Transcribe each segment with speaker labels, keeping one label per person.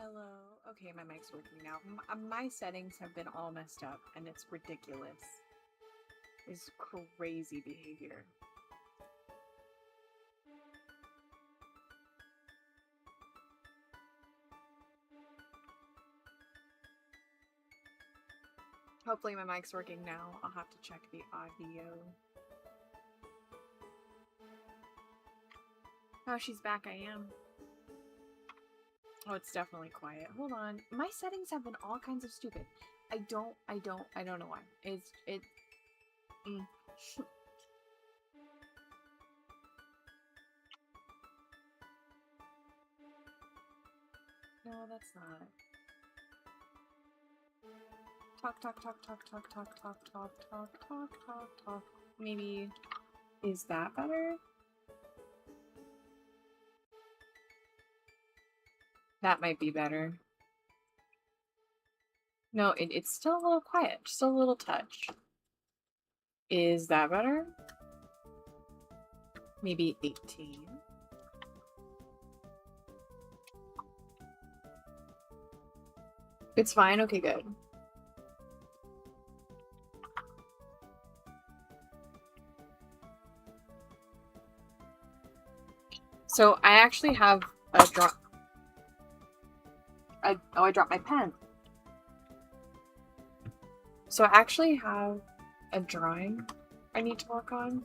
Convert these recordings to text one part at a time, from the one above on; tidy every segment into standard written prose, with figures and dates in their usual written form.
Speaker 1: Hello. Okay, my mic's working now. My settings have been all messed up, and it's ridiculous. It's crazy behavior. Hopefully my mic's working now. I'll have to check the audio. Oh, she's back. I am. Oh, it's definitely quiet. Hold on. My settings have been all kinds of stupid. I don't know why. No, that's not. Talk. Maybe, is that better? That might be better. No, it's still a little quiet, just a little touch. Is that better? Maybe 18. It's fine? Okay, good. So I actually have a I dropped my pen. So I actually have a drawing I need to work on.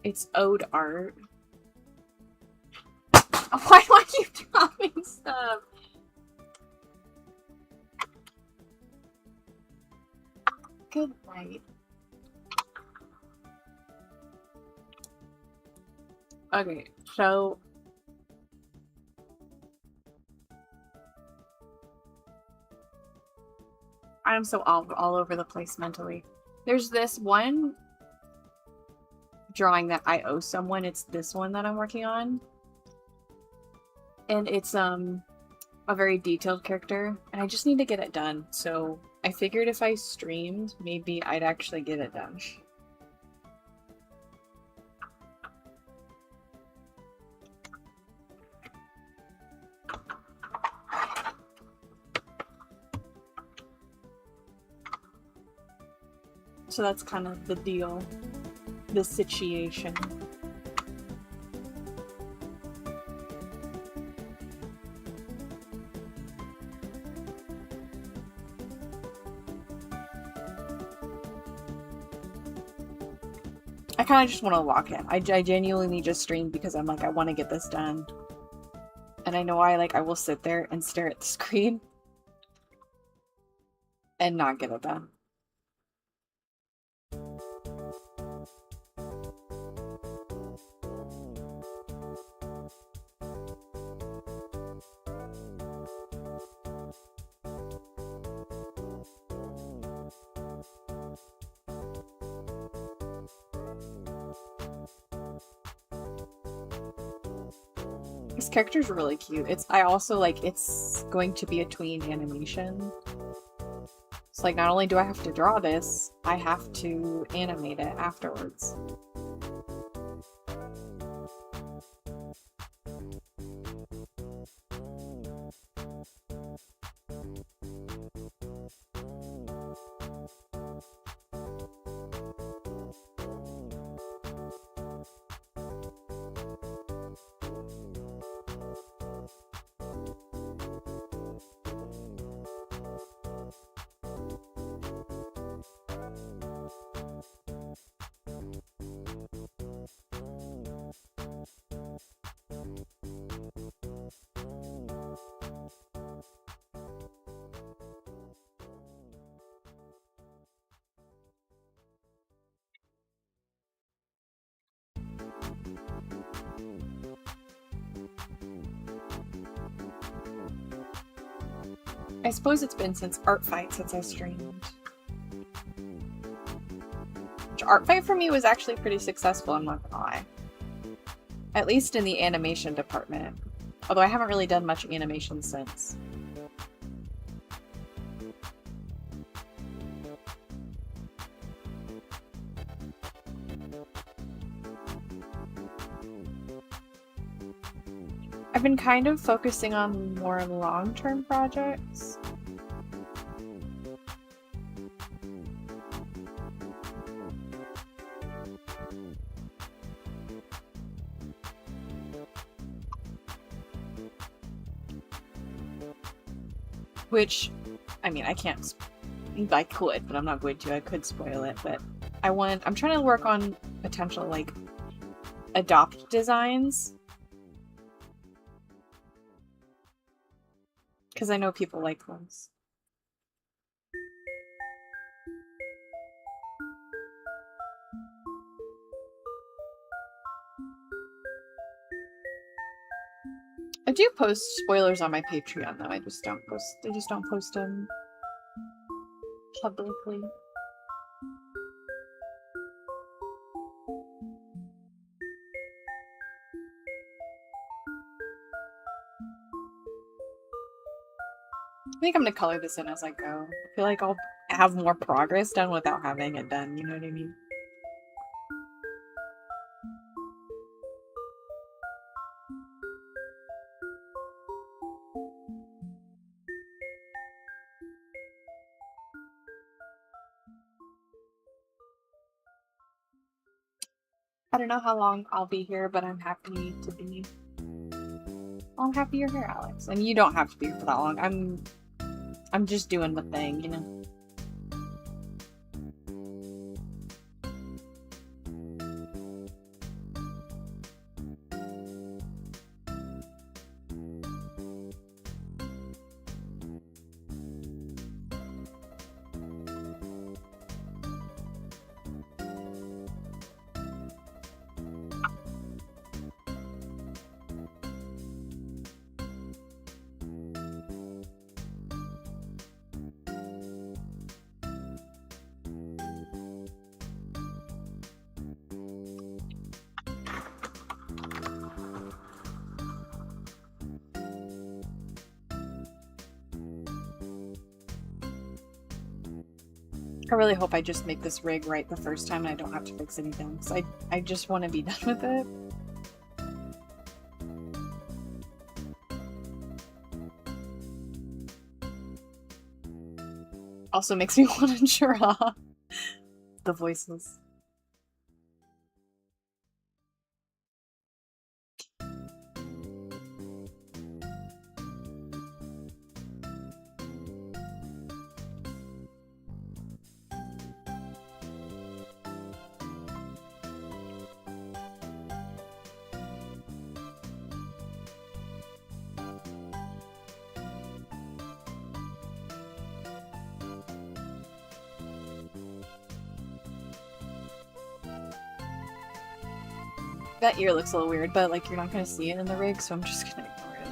Speaker 1: It's ode art. Why do I keep dropping stuff? Good night. Okay, so I'm so all over the place mentally. There's this one drawing that I owe someone. It's this one that I'm working on. And it's a very detailed character, and I just need to get it done. So I figured if I streamed, maybe I'd actually get it done. So that's kind of the deal, the situation. I kind of just want to lock in. I genuinely just streamed because I'm like, I want to get this done. And I know I will sit there and stare at the screen and not get it done. This character's really cute. I also it's going to be a tween animation. So not only do I have to draw this, I have to animate it afterwards. I suppose it's been since Art Fight since I streamed. Which Art Fight for me was actually pretty successful, I'm not gonna lie. At least in the animation department. Although I haven't really done much animation since. been kind of focusing on more long-term projects. Which, I mean, I can't. I could, but I'm not going to. I could spoil it, but I'm trying to work on potential, like, adopt designs. Because I know people like those. I do post spoilers on my Patreon, though. I just don't post them publicly. I think I'm gonna color this in as I go. I feel like I'll have more progress done without having it done, you know what I mean? I don't know how long I'll be here, but I'm happy to be. I'm happy you're here, Alex. And you don't have to be here for that long. I'm just doing the thing, you know? I really hope I just make this rig right the first time and I don't have to fix anything. Because I just want to be done with it. Also makes me want to draw the voices. That ear looks a little weird, but like you're not gonna see it in the rig, so I'm just gonna ignore it.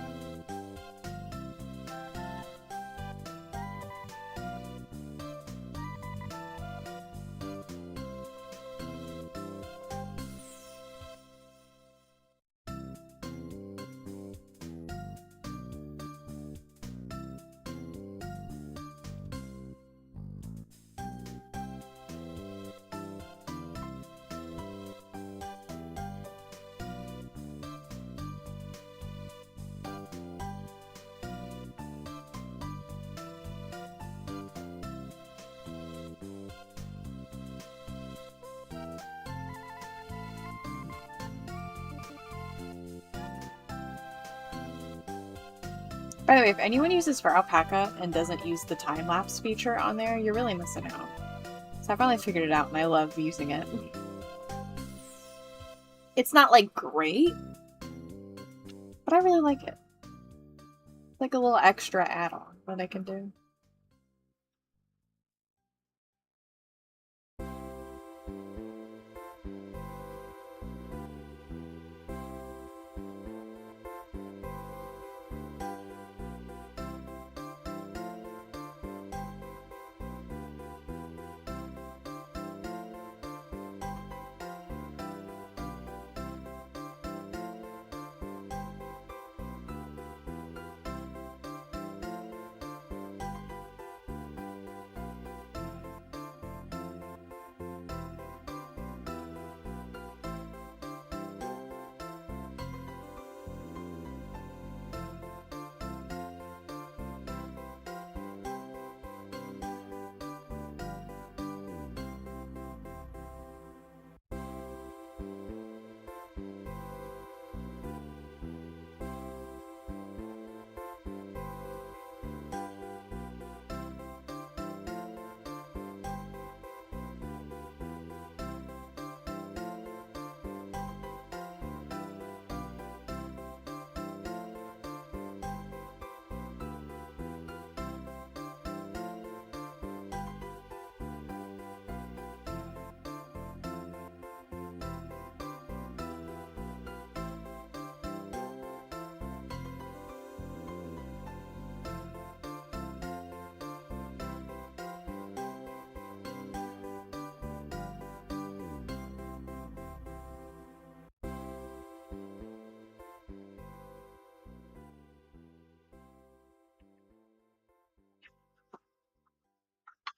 Speaker 1: By the way, if anyone uses for alpaca and doesn't use the time-lapse feature on there, you're really missing out. So I finally figured it out and I love using it. It's not like great, but I really like it. It's like a little extra add-on that I can do.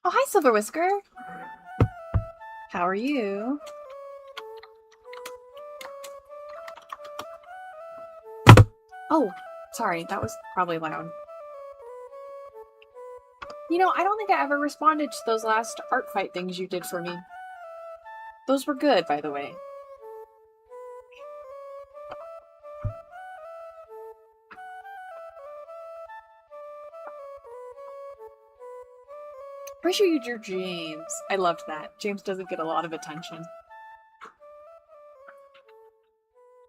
Speaker 1: Oh, hi, Silver Whisker. How are you? Oh, sorry, that was probably loud. You know, I don't think I ever responded to those last art fight things you did for me. Those were good, by the way. Pretty sure you drew James. I loved that. James doesn't get a lot of attention.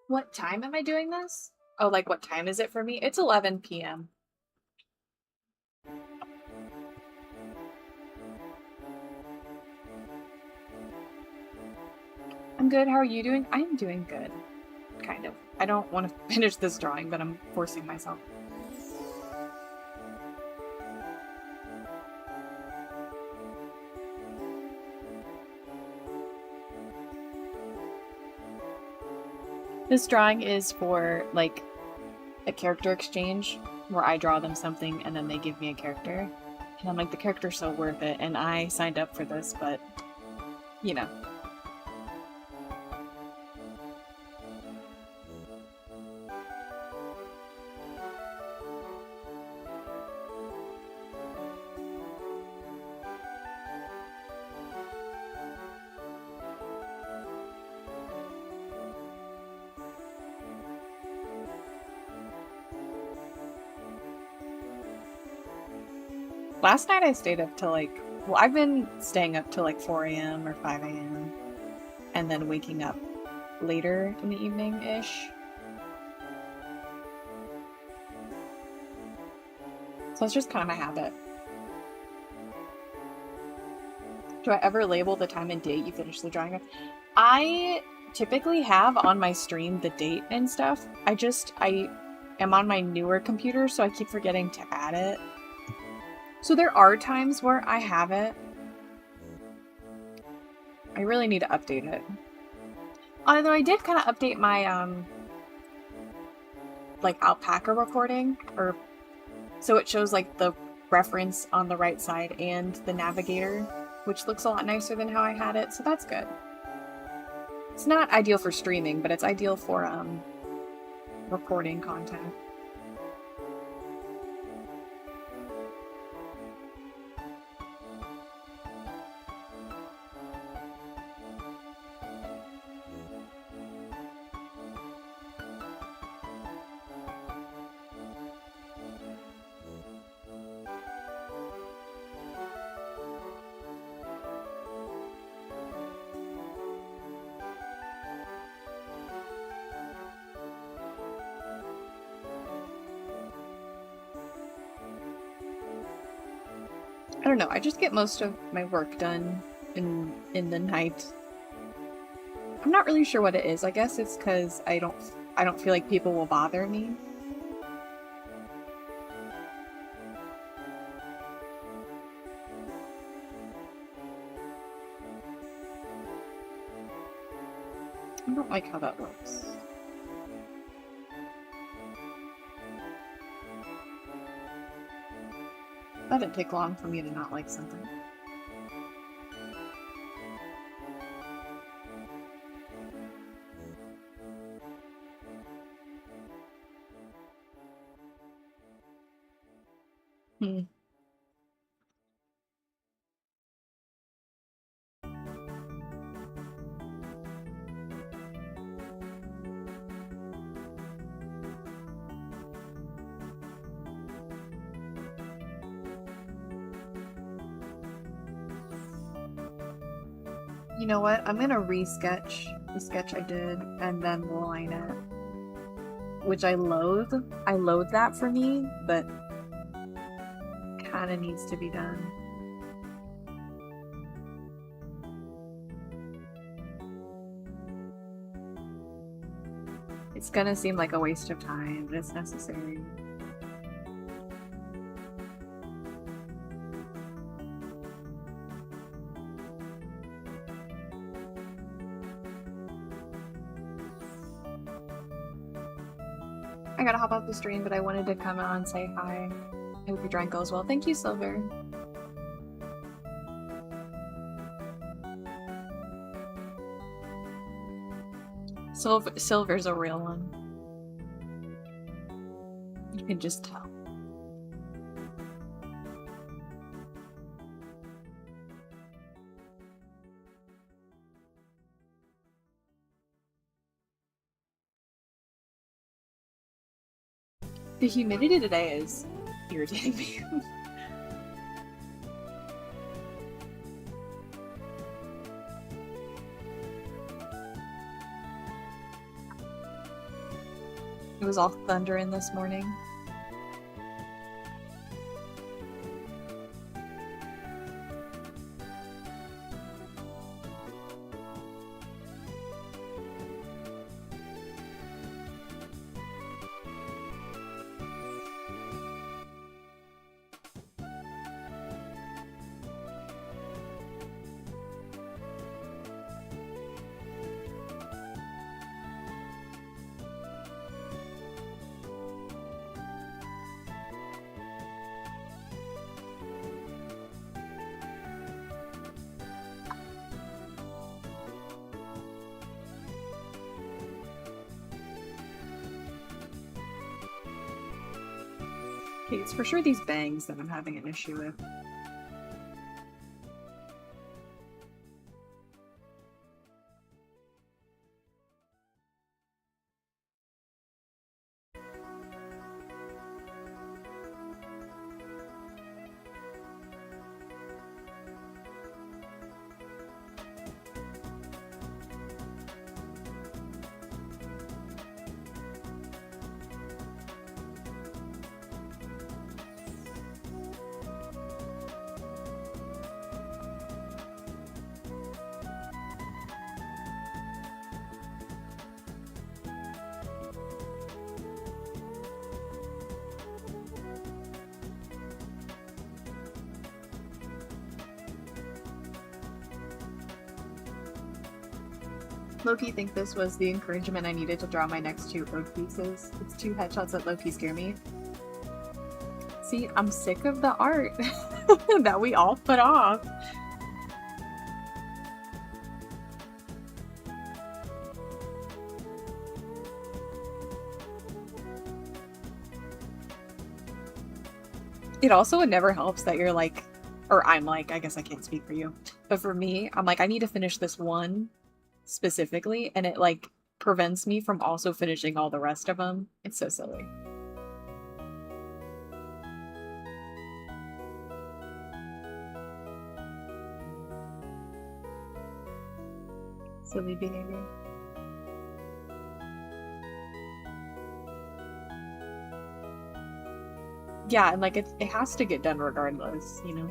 Speaker 1: What time am I doing this? Oh, like what time is it for me? It's 11 p.m. I'm good. How are you doing? I'm doing good. Kind of. I don't want to finish this drawing, but I'm forcing myself. This drawing is for, like, a character exchange where I draw them something and then they give me a character. And I'm like, the character's so worth it, and I signed up for this, but, you know. Last night I stayed up till like, well, I've been staying up till like 4 a.m. or 5 a.m. and then waking up later in the evening-ish. So it's just kind of my habit. Do I ever label the time and date you finish the drawing? I typically have on my stream the date and stuff. I am on my newer computer, so I keep forgetting to add it. So there are times where I have it. I really need to update it. Although I did kind of update my, like, alpaca recording, or so it shows, like, the reference on the right side and the navigator, which looks a lot nicer than how I had it, so that's good. It's not ideal for streaming, but it's ideal for, recording content. I don't know, I just get most of my work done in the night. I'm not really sure what it is. I guess it's because I don't feel like people will bother me. I don't like how that looks. That didn't take long for me to not like something. You know what? I'm gonna re-sketch the sketch I did and then line it. Which I loathe. I loathe that for me, but kinda needs to be done. It's gonna seem like a waste of time, but it's necessary. I gotta hop off the stream, but I wanted to come on and say hi. I hope your drawing goes well. Thank you, Silver. Silver's a real one. You can just tell. The humidity today is irritating me. It was all thundering this morning. Okay, it's for sure these bangs that I'm having an issue with. Loki think this was the encouragement I needed to draw my next 2 oak pieces. It's 2 headshots that Loki scare me. See, I'm sick of the art that we all put off. It also never helps that you're like, or I'm like, I guess I can't speak for you, but for me, I'm like, I need to finish this one specifically, and it like prevents me from also finishing all the rest of them. It's so silly. Silly behavior. Yeah, and like it has to get done regardless, you know?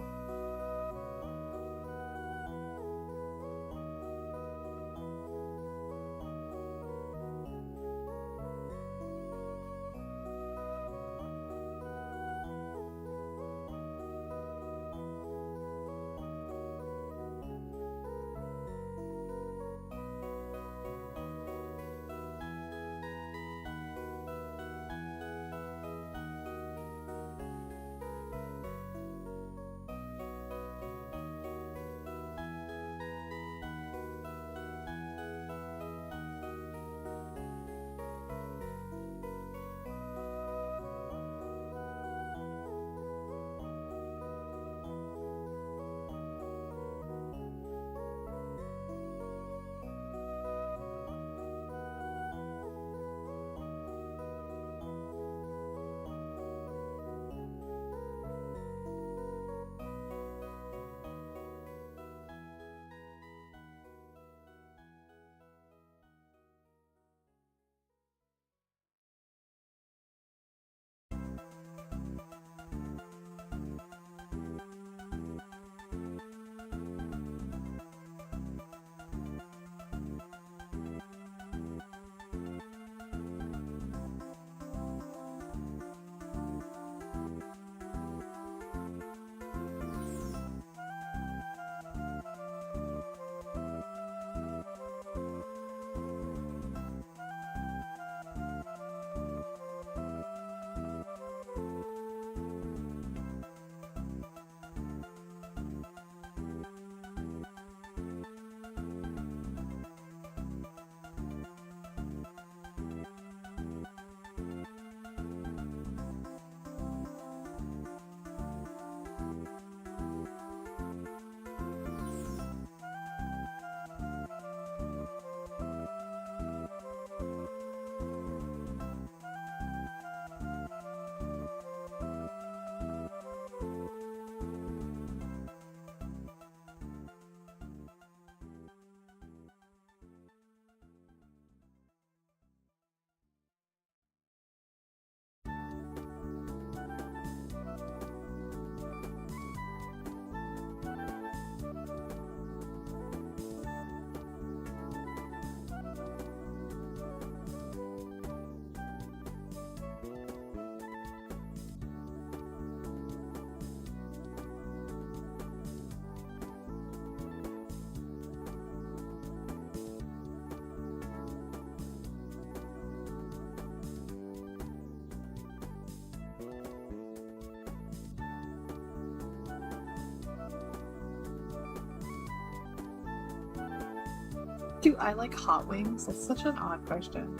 Speaker 1: Do I like hot wings? That's such an odd question,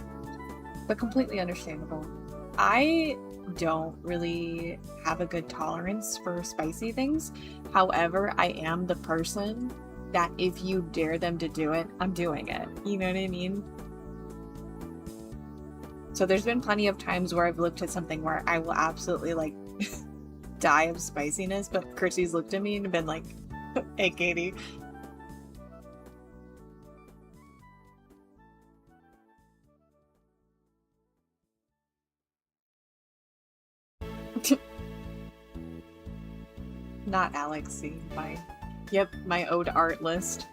Speaker 1: but completely understandable. I don't really have a good tolerance for spicy things. However, I am the person that if you dare them to do it, I'm doing it. You know what I mean? So there's been plenty of times where I've looked at something where I will absolutely like die of spiciness, but Kirsty's looked at me and been like, hey, Katie. Not Alexi, my ode art list.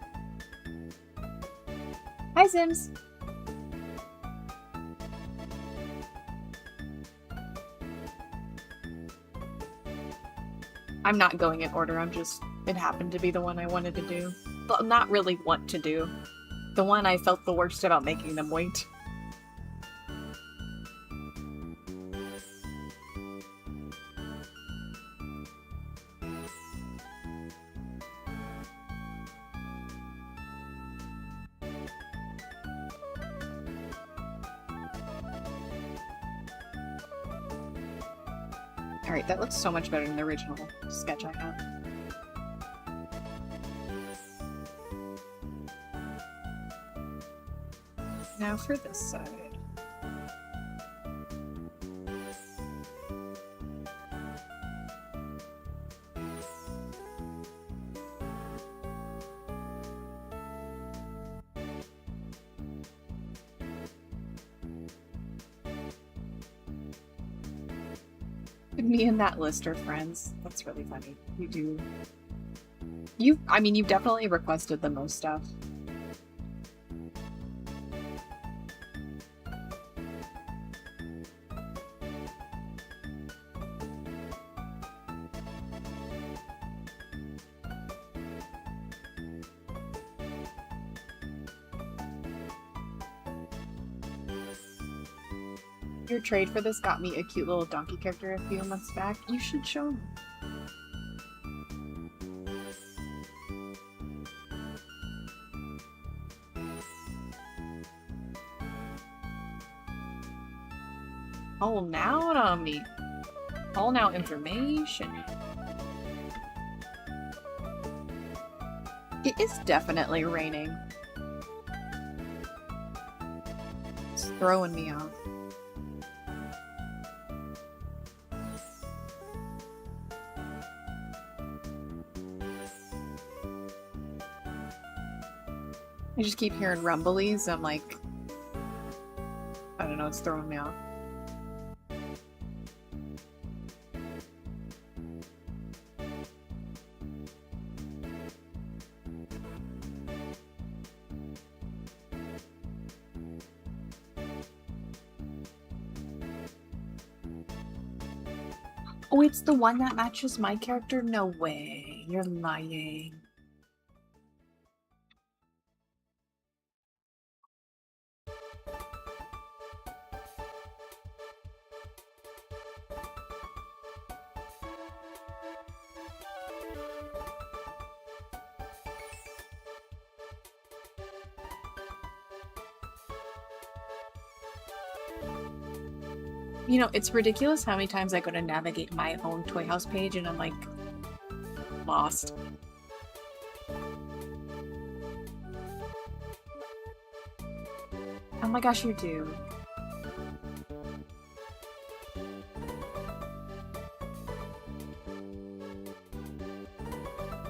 Speaker 1: Hi, Sims. I'm not going in order, it happened to be the one I wanted to do. But not really want to do. The one I felt the worst about making them wait. Alright, that looks so much better than the original sketch I have. Now for this side. Me and that list are friends. That's really funny. You do. You've definitely requested the most stuff. Your trade for this got me a cute little donkey character a few months back. You should show him. Holding out on me. Holding out information. It is definitely raining. It's throwing me off. I just keep hearing rumblies. I'm like, I don't know, it's throwing me off. Oh, it's the one that matches my character? No way. You're lying. You know, it's ridiculous how many times I go to navigate my own Toy House page and I'm like, lost. Oh my gosh, you do.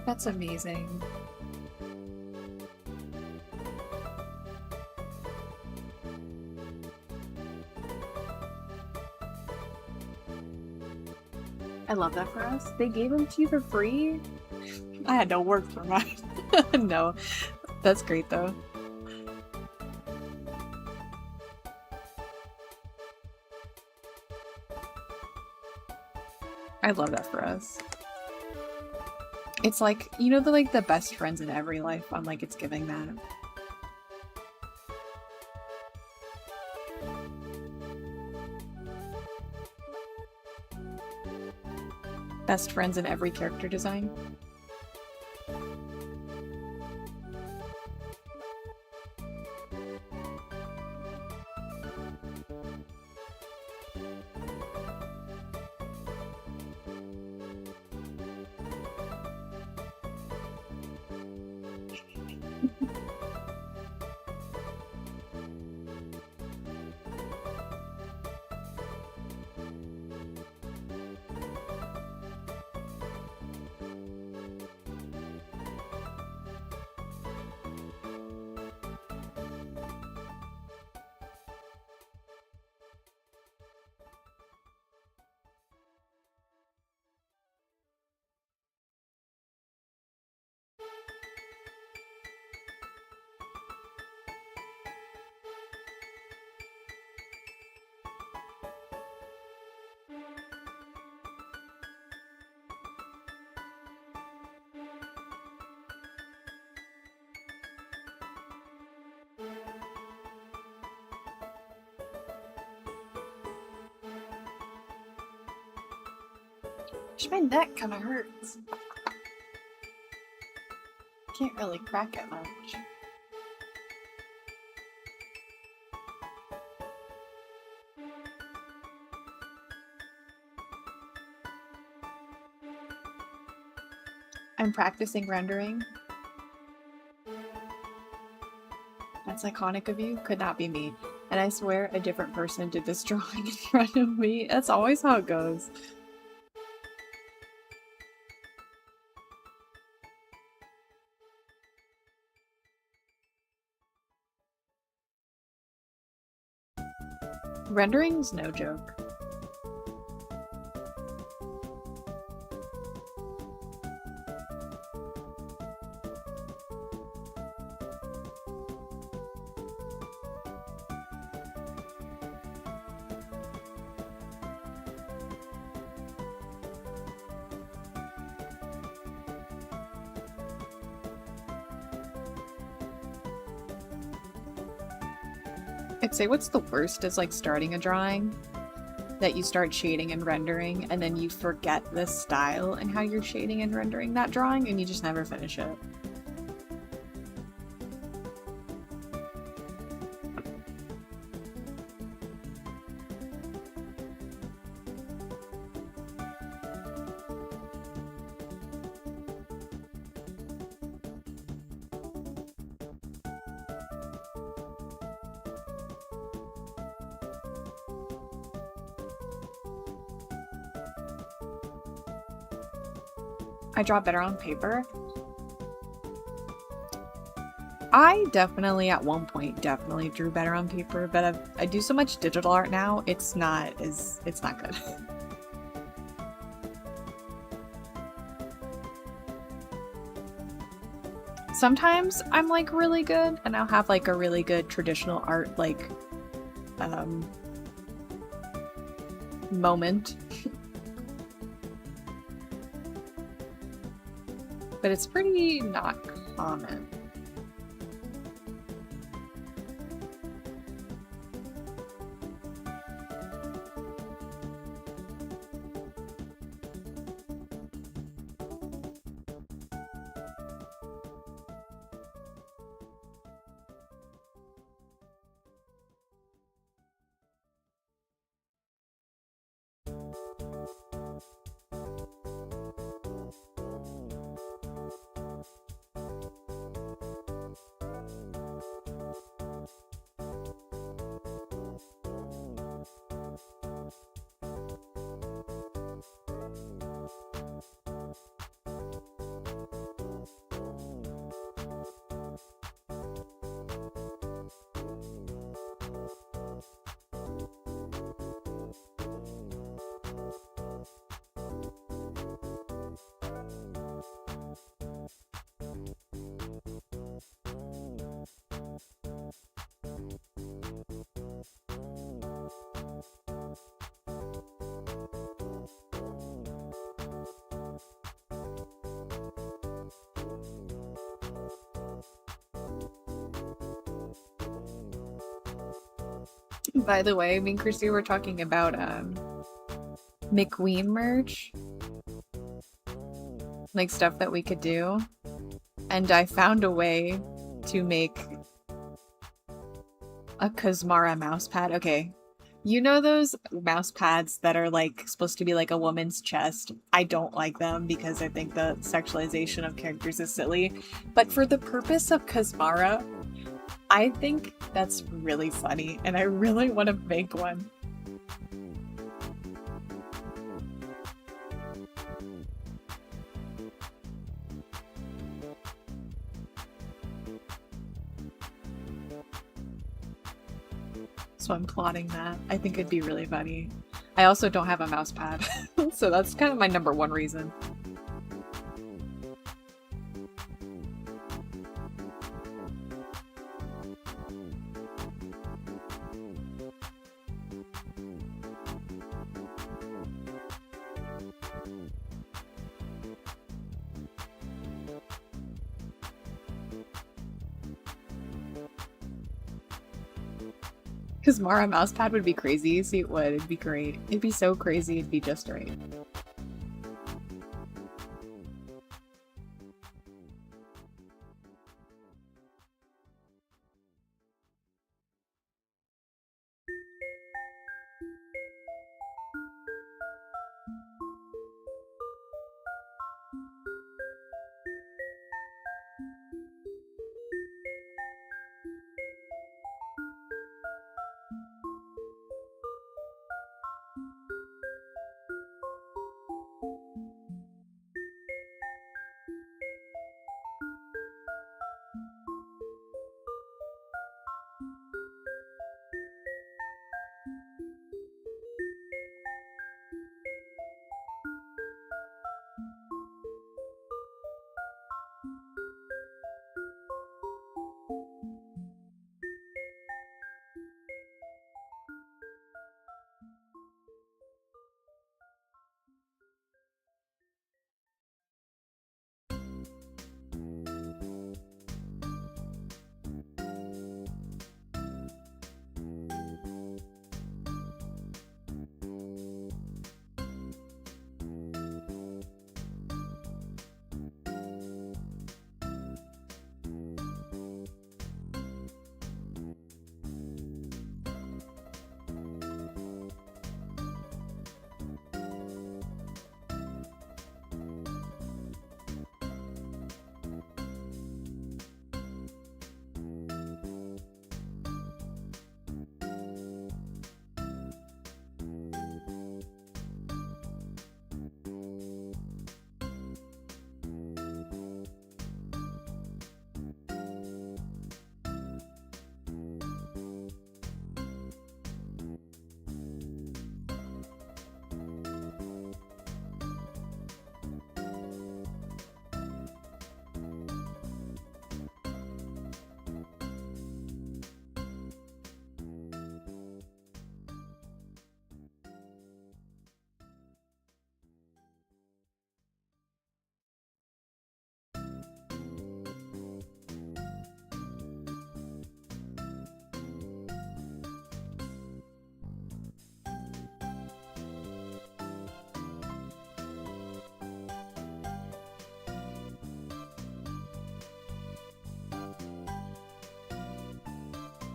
Speaker 1: That's amazing. I love that for us. They gave them to you for free? I had no work for mine. No, that's great though. I love that for us. It's like, you know, the best friends in every life. I'm like, it's giving that. Best friends in every character design. My neck kind of hurts. Can't really crack it much. I'm practicing rendering. That's iconic of you. Could not be me. And I swear a different person did this drawing in front of me. That's always how it goes. Rendering's no joke. I'd say what's the worst is like starting a drawing that you start shading and rendering and then you forget the style and how you're shading and rendering that drawing and you just never finish it. I draw better on paper. I definitely at one point definitely drew better on paper, but I do so much digital art now, it's not good. Sometimes I'm like really good and I'll have like a really good traditional art like moment. But it's pretty not common. By the way, me and Christy were talking about McQueen merch. Like stuff that we could do. And I found a way to make a Kazmara mousepad. Okay. You know those mouse pads that are like supposed to be like a woman's chest? I don't like them because I think the sexualization of characters is silly. But for the purpose of Kazmara, I think that's really funny and I really want to make one. So I'm plotting that. I think it'd be really funny. I also don't have a mouse pad, so that's kind of my number one reason. Kazmara mousepad would be crazy. See, it would. It'd be great. It'd be so crazy. It'd be just right.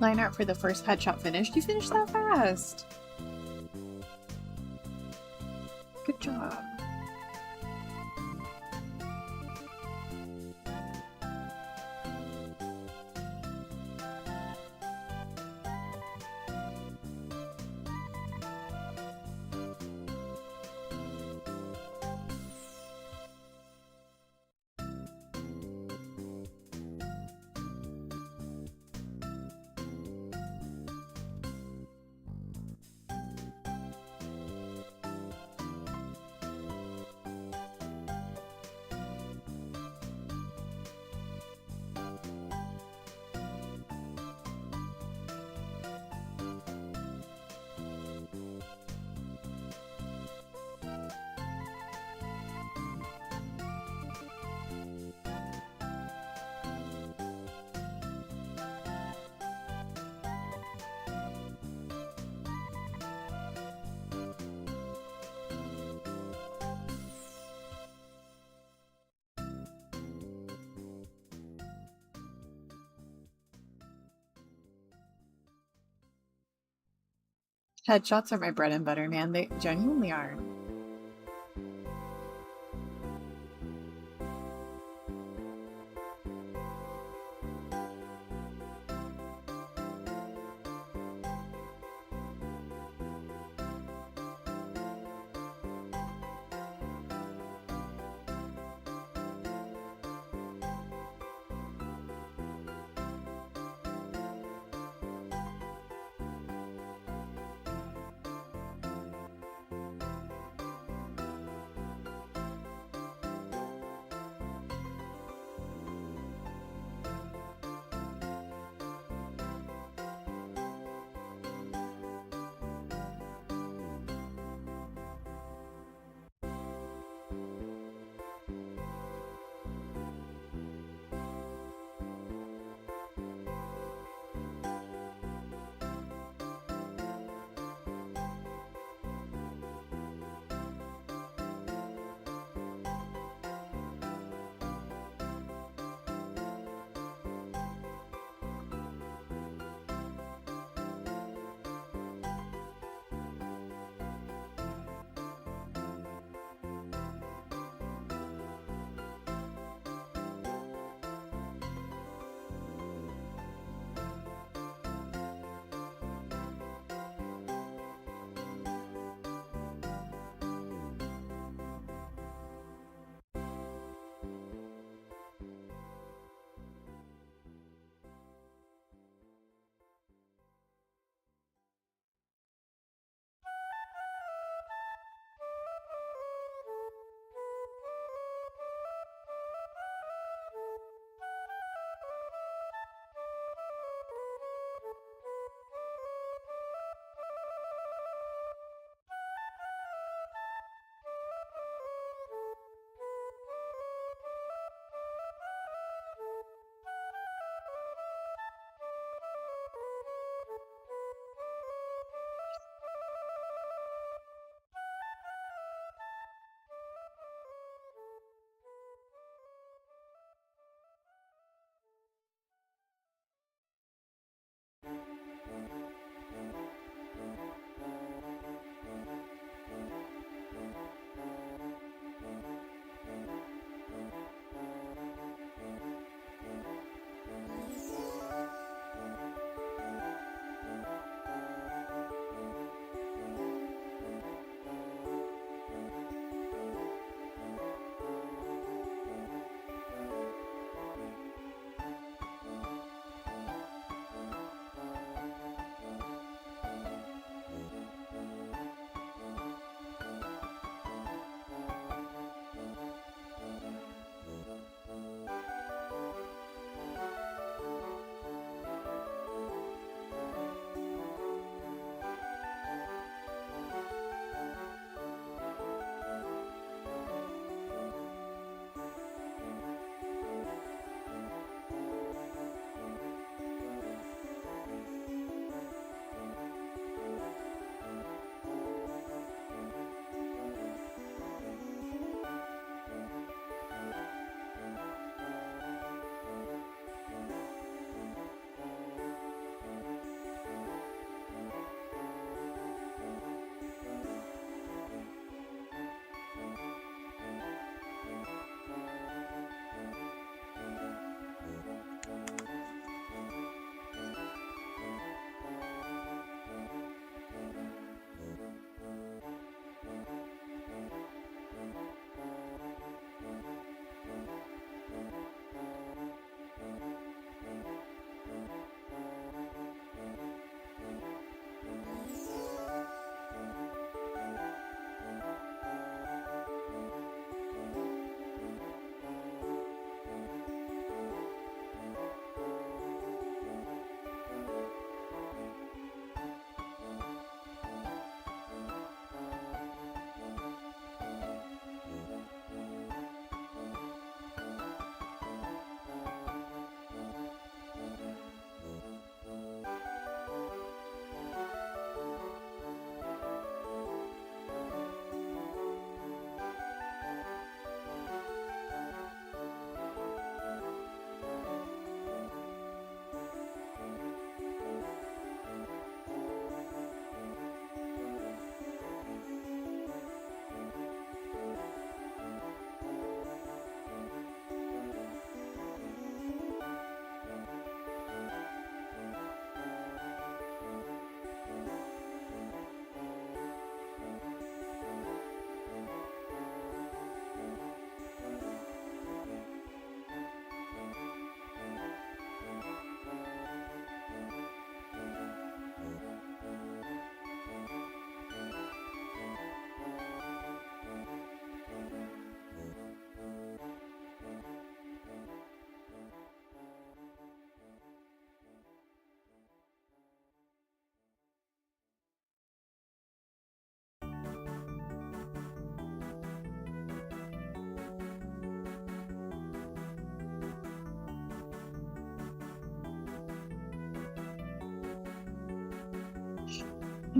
Speaker 1: Line art for the first headshot finished. You finished that fast. Good job. Headshots are my bread and butter, man. They genuinely are.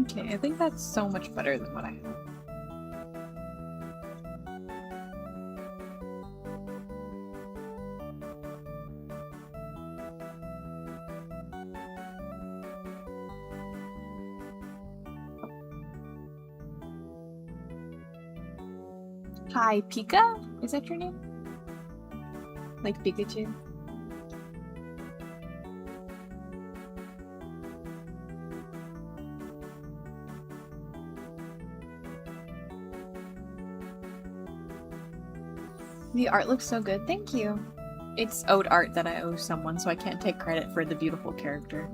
Speaker 1: Okay, I think that's so much better than what I have. Hi, Pika? Is that your name? Like Pikachu? The art looks so good, thank you. It's owed art that I owe someone, so I can't take credit for the beautiful character.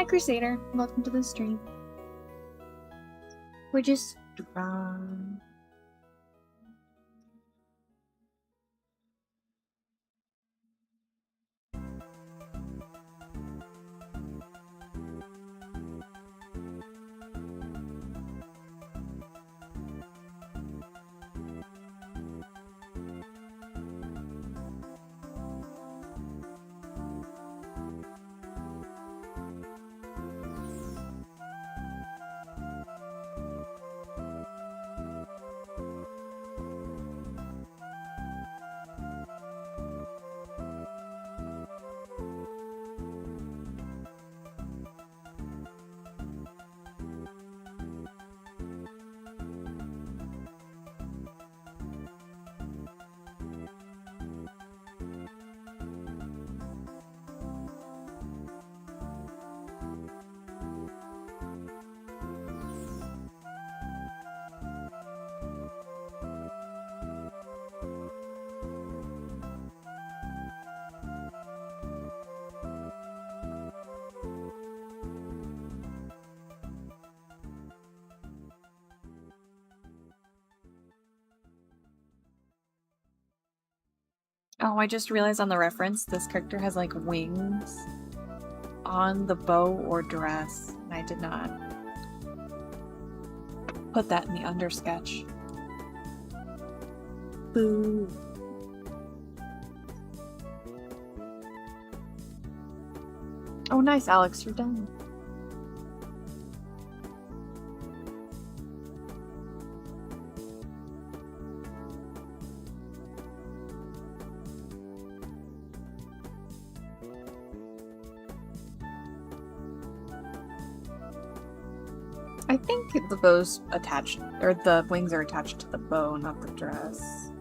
Speaker 1: Hi, Crusader. Welcome to the stream. We're just Oh, I just realized on the reference, this character has like wings on the bow or dress, and I did not put that in the undersketch. Boo. Oh, nice, Alex, you're done. I think the bow's attached, or the wings are attached to the bow, not the dress.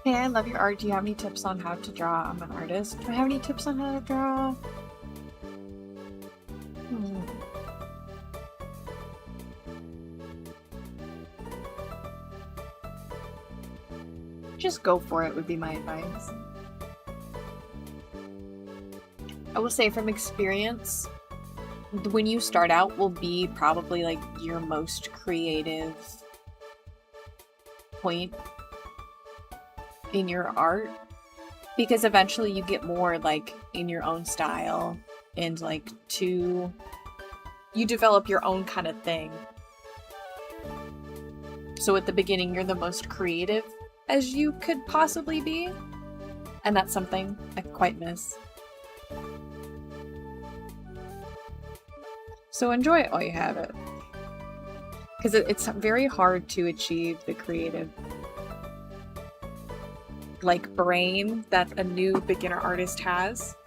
Speaker 1: Hey, I love your art. Do you have any tips on how to draw? I'm an artist. Do I have any tips on how to draw? Just go for it would be my advice. I will say from experience, when you start out will be probably like your most creative point in your art, because eventually you get more like in your own style and like you develop your own kind of thing. So at the beginning you're the most creative as you could possibly be, and that's something I quite miss. So enjoy it while you have it, because it's very hard to achieve the creative like brain that a new beginner artist has.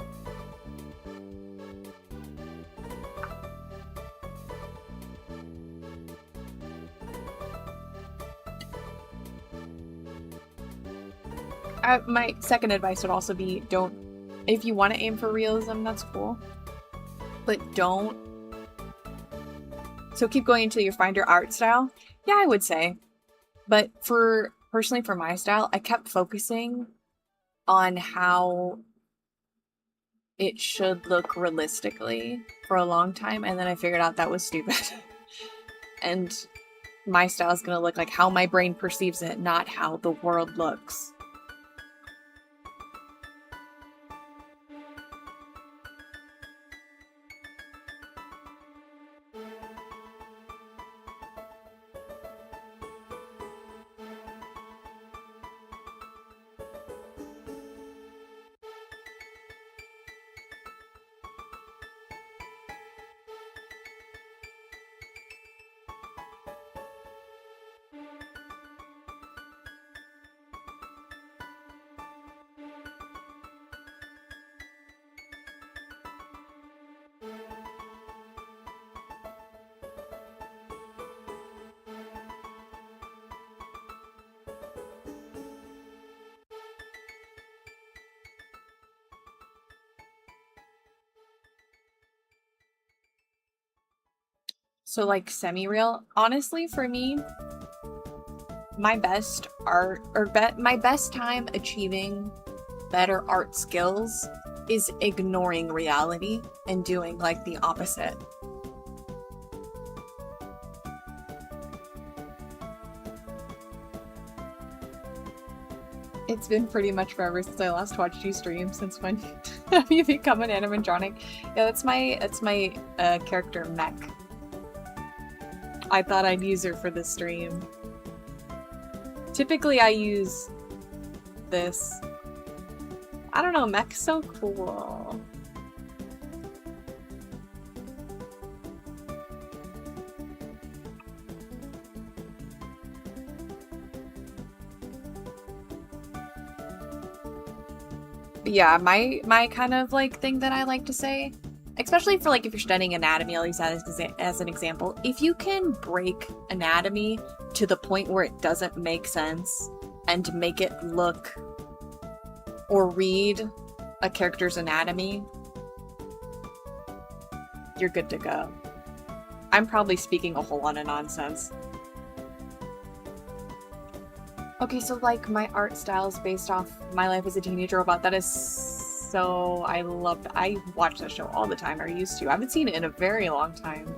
Speaker 1: My second advice would also be if you want to aim for realism, that's cool, but don't. So keep going until you find your art style. Yeah, I would say. But personally for my style, I kept focusing on how it should look realistically for a long time, and then I figured out that was stupid. And my style is going to look like how my brain perceives it, not how the world looks. So like semi-real, honestly for me, my best art, or my best time achieving better art skills is ignoring reality and doing like the opposite. It's been pretty much forever since I last watched you stream. Since when have you become an animatronic? Yeah, that's my character Mech. I thought I'd use her for the stream. Typically I use this. I don't know, Mech's so cool. But yeah, my kind of like thing that I like to say, especially for like if you're studying anatomy, I'll use that as an example. If you can break anatomy to the point where it doesn't make sense and make it look or read a character's anatomy, you're good to go. I'm probably speaking a whole lot of nonsense. Okay, so like my art style is based off my life as a teenage robot. That is so, I watch that show all the time, or used to. I haven't seen it in a very long time.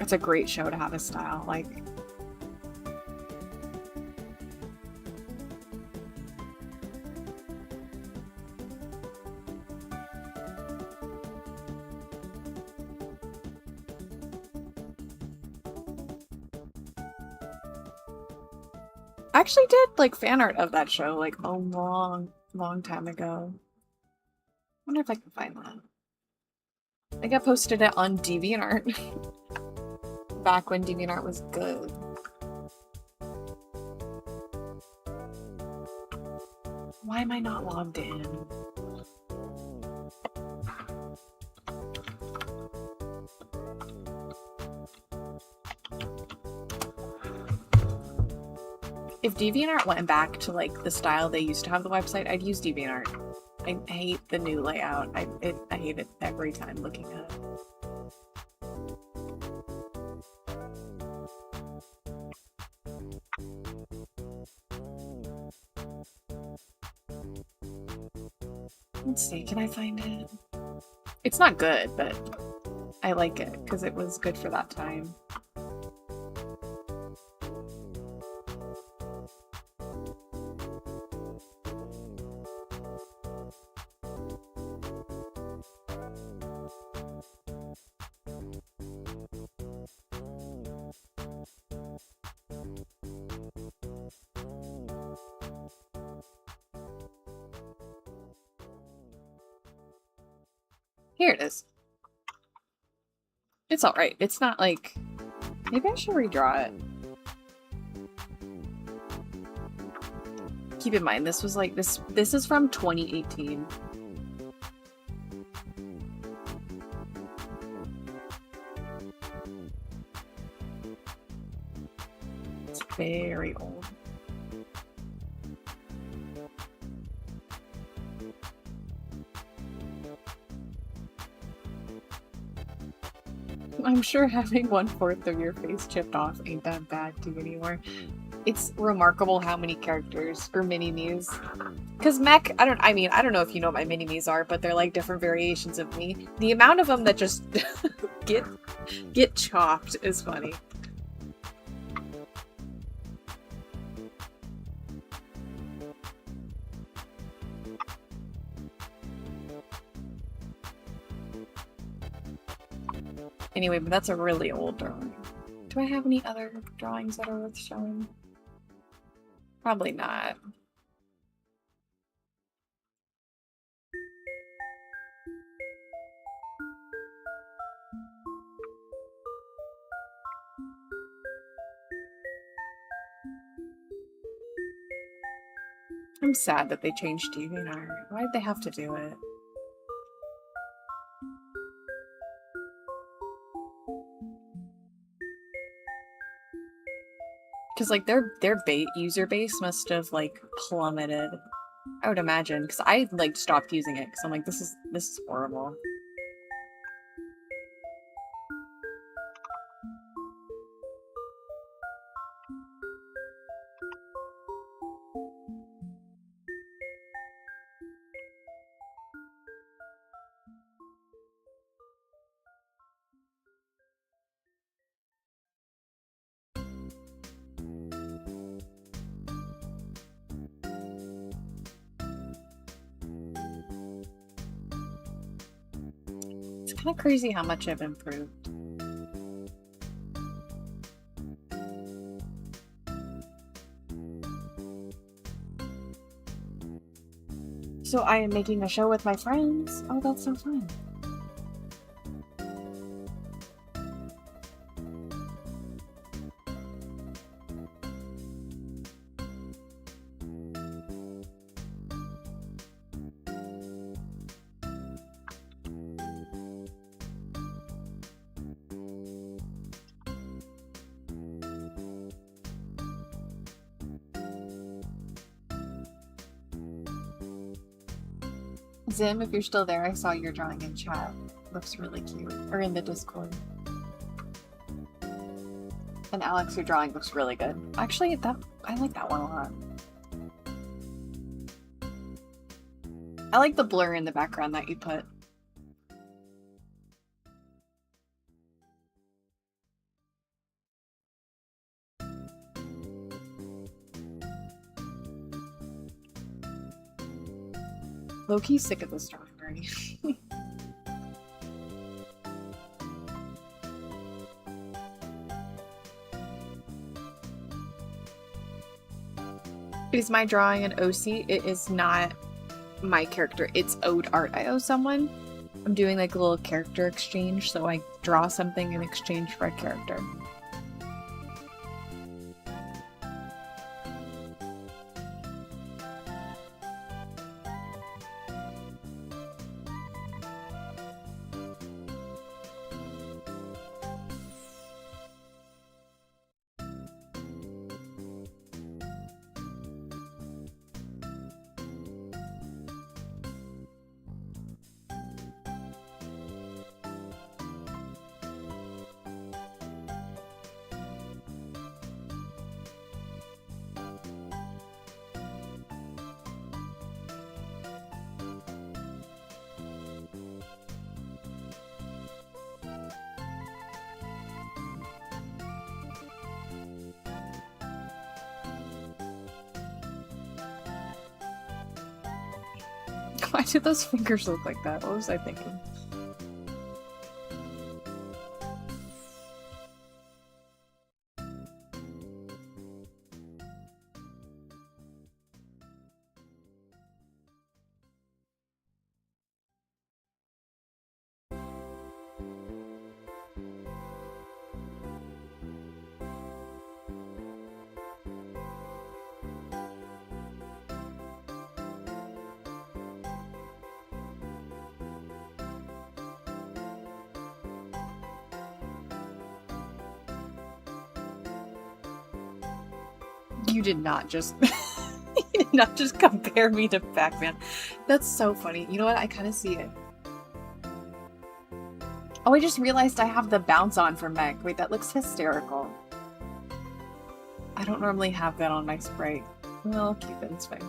Speaker 1: It's a great show to have a style, like. I actually did like fan art of that show like a long time ago. I wonder if I can find that. I think I posted it on DeviantArt. Back when DeviantArt was good. Why am I not logged in? If DeviantArt went back to like the style they used to have the website, I'd use DeviantArt. I hate the new layout. I hate it every time looking at it. Let's see, can I find it? It's not good, but I like it because it was good for that time. Here it is. It's alright. It's not like... Maybe I should redraw it. Keep in mind, this was like... This is from 2018. It's very old. I'm sure having 1/4 of your face chipped off ain't that bad to you anymore. It's remarkable how many characters or mini-me's. Because mech, I don't know if you know what my mini-me's are, but they're like different variations of me. The amount of them that just get chopped is funny. Anyway, but that's a really old drawing. Do I have any other drawings that are worth showing? Probably not. I'm sad that they changed DeviantArt. Why did they have to do it? Because like their user base must have like plummeted. I would imagine, because I like stopped using it because I'm like, this is horrible. It's kind of crazy how much I've improved. So I am making a show with my friends. Oh, that's so fun. Zim, if you're still there, I saw your drawing in chat. Looks really cute. Or in the Discord. And Alex, your drawing looks really good. Actually, I like that one a lot. I like the blur in the background that you put. Low-key sick of this drawing already. Is my drawing an OC? It is not my character. It's owed art I owe someone. I'm doing like a little character exchange, so I draw something in exchange for a character. Why did those fingers look like that? What was I thinking? You did not just you did not just compare me to Pac-Man. That's so funny. You know what? I kind of see it. Oh, I just realized I have the bounce on for Meg. Wait, that looks hysterical. I don't normally have that on my Sprite. Well, I'll keep it. It's fine.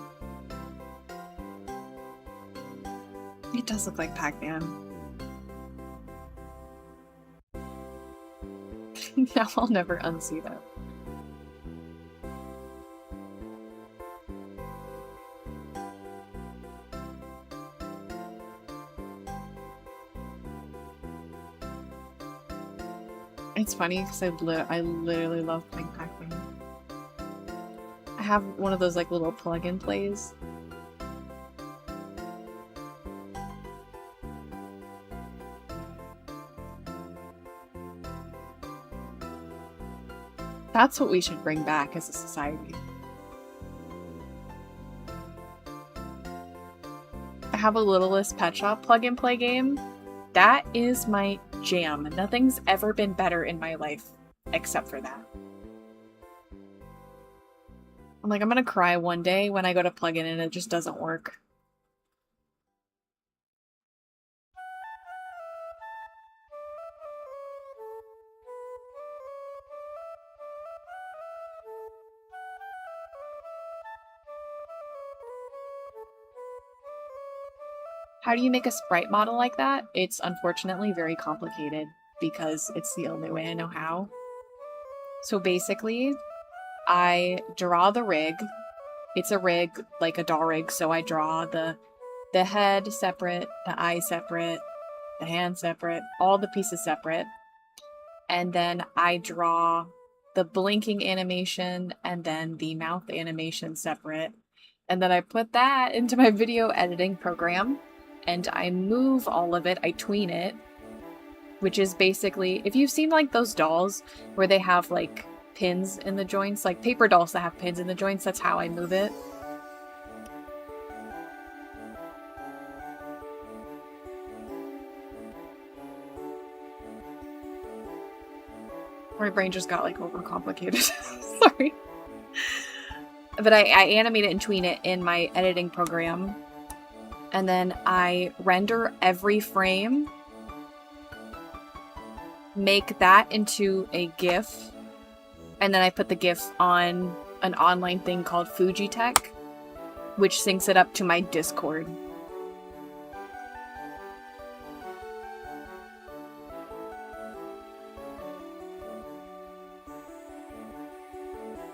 Speaker 1: It does look like Pac-Man. Now I'll never unsee that. It's funny because I literally love playing Pac-Man. I have one of those like little plug-in plays. That's what we should bring back as a society. I have a Littlest Pet Shop plug-in play game. That is my jam. Nothing's ever been better in my life except for that. I'm like, I'm gonna cry one day when I go to plug in and it just doesn't work. How do you make a sprite model like that? It's unfortunately very complicated because it's the only way I know how. So basically, I draw the rig. It's a rig, like a doll rig, so I draw the head separate, the eye separate, the hand separate, all the pieces separate. And then I draw the blinking animation and then the mouth animation separate. And then I put that into my video editing program. And I move all of it, I tween it, which is basically, if you've seen like those dolls where they have like pins in the joints, like paper dolls that have pins in the joints, that's how I move it. My brain just got like overcomplicated. Sorry. But I animate it and tween it in my editing program. And then I render every frame, make that into a GIF, and then I put the GIF on an online thing called Fujitech, which syncs it up to my Discord.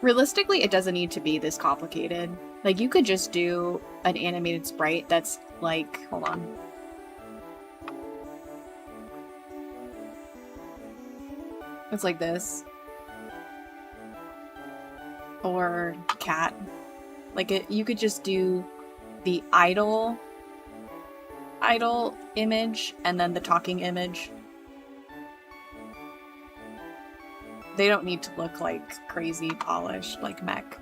Speaker 1: Realistically, it doesn't need to be this complicated. Like, you could just do an animated sprite that's like, hold on. It's like this. Or cat. Like, you could just do the idle image and then the talking image. They don't need to look like crazy polished like mech.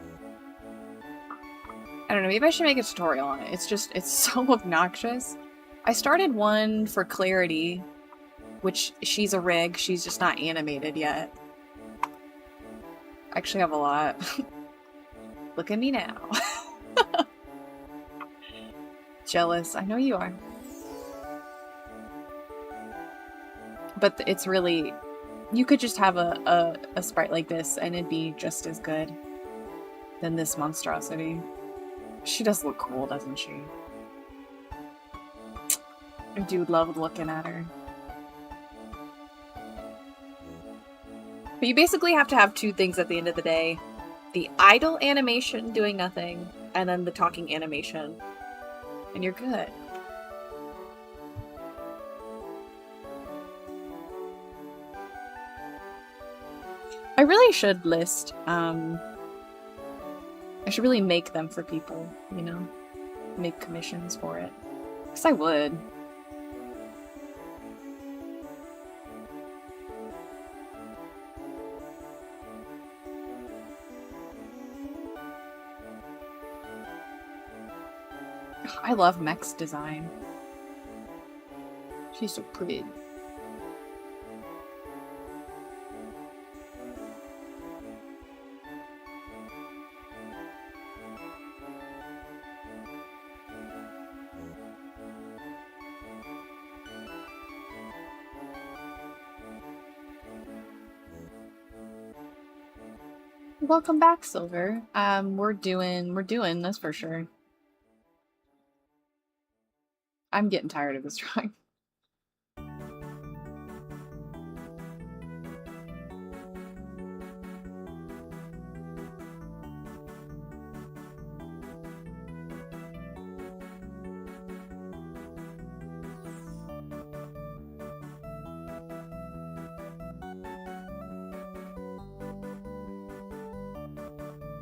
Speaker 1: I don't know, maybe I should make a tutorial on it. It's so obnoxious. I started one for Clarity, which she's a rig, she's just not animated yet. I actually have a lot. Look at me now. Jealous, I know you are. But it's really, you could just have a sprite like this and it'd be just as good than this monstrosity. She does look cool, doesn't she? I do love looking at her. But you basically have to have two things at the end of the day. The idle animation doing nothing, and then the talking animation. And you're good. I really should list, I should really make them for people, you know? Make commissions for it. Because I would. I love Mech's design. She's so pretty. Welcome back, Silver. We're doing this for sure. I'm getting tired of this drawing.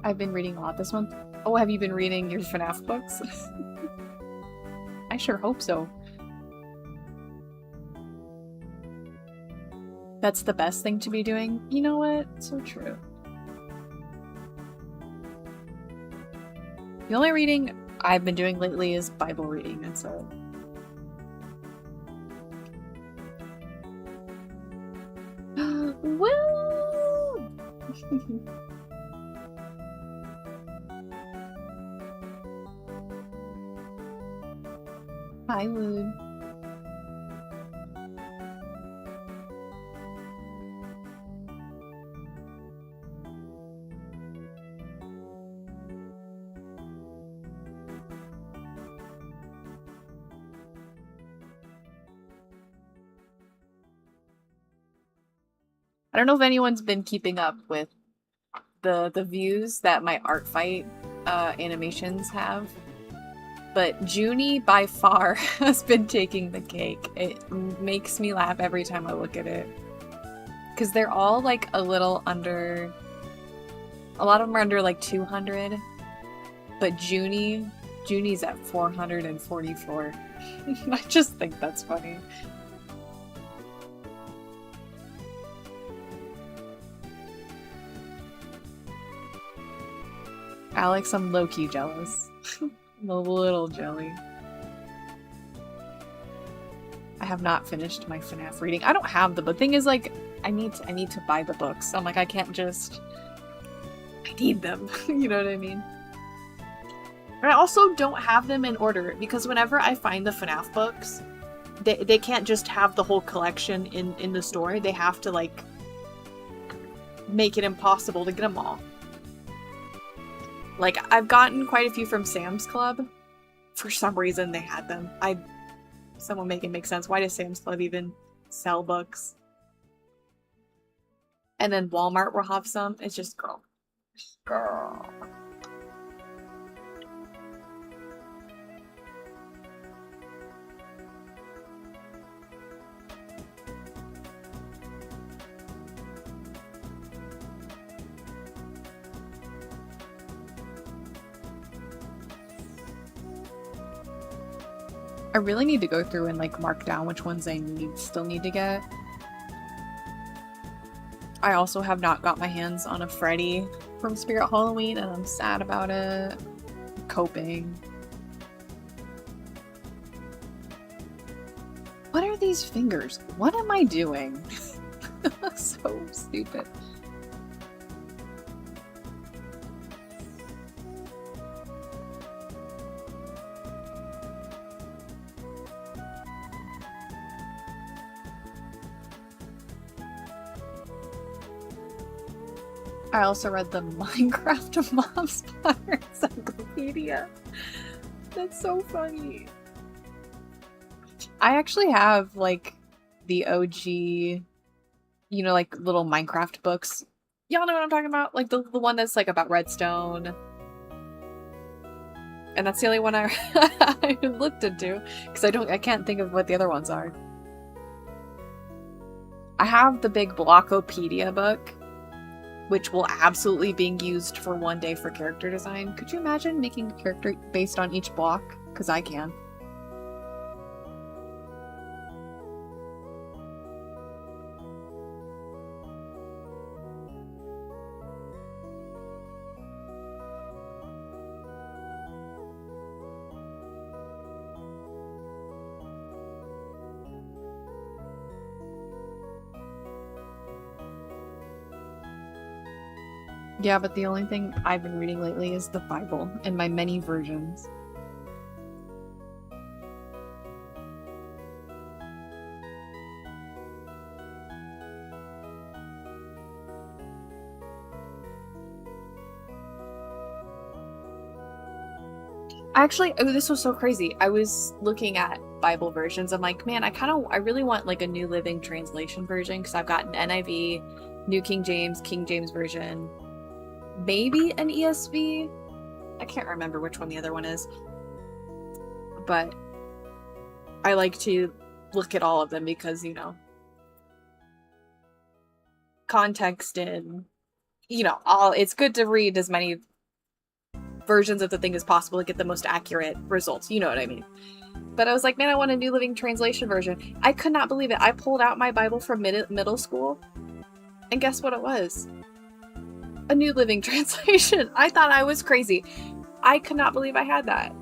Speaker 1: I've been reading a lot this month. Oh, have you been reading your FNAF books? I sure hope so. That's the best thing to be doing. You know what? So true. The only reading I've been doing lately is Bible reading, and so... Woo! Hi, Wood. I don't know if anyone's been keeping up with the views that my art fight animations have. But Junie, by far, has been taking the cake. It makes me laugh every time I look at it. Because they're all, like, a little under... A lot of them are under, like, 200. But Junie's at 444. I just think that's funny. Alex, I'm low-key jealous. I'm a little jelly. I have not finished my FNAF reading. I don't have them. The thing is, like, I need to buy the books. I'm like, I can't just... I need them. You know what I mean? And I also don't have them in order, because whenever I find the FNAF books, they can't just have the whole collection in the store. They have to, like, make it impossible to get them all. Like, I've gotten quite a few from Sam's Club. For some reason, they had them. Someone make it make sense. Why does Sam's Club even sell books? And then Walmart will have some. It's just, girl. Girl. I really need to go through and, like, mark down which ones I still need to get. I also have not got my hands on a Freddy from Spirit Halloween, and I'm sad about it. I'm coping. What are these fingers? What am I doing? So stupid. I also read the Minecraft Mom Splatter Encyclopedia. That's so funny. I actually have, like, the OG, you know, like, little Minecraft books. Y'all know what I'm talking about? Like, the one that's, like, about redstone. And that's the only one I looked into, because I can't think of what the other ones are. I have the big Blockopedia book. which will absolutely being used for one day for character design. Could you imagine making a character based on each block? Because I can. Yeah, but the only thing I've been reading lately is the Bible and my many versions. Actually, oh, this was so crazy. I was looking at Bible versions. I'm like, man, I really want like a New Living Translation version because I've got an NIV, New King James version, maybe an ESV. I can't remember which one the other one is. But I like to look at all of them because, you know, context and, you know, it's good to read as many versions of the thing as possible to get the most accurate results. You know what I mean? But I was like, man, I want a New Living Translation version. I could not believe it. I pulled out my Bible from middle school, and guess what it was? A New Living Translation. I thought I was crazy. I could not believe I had that.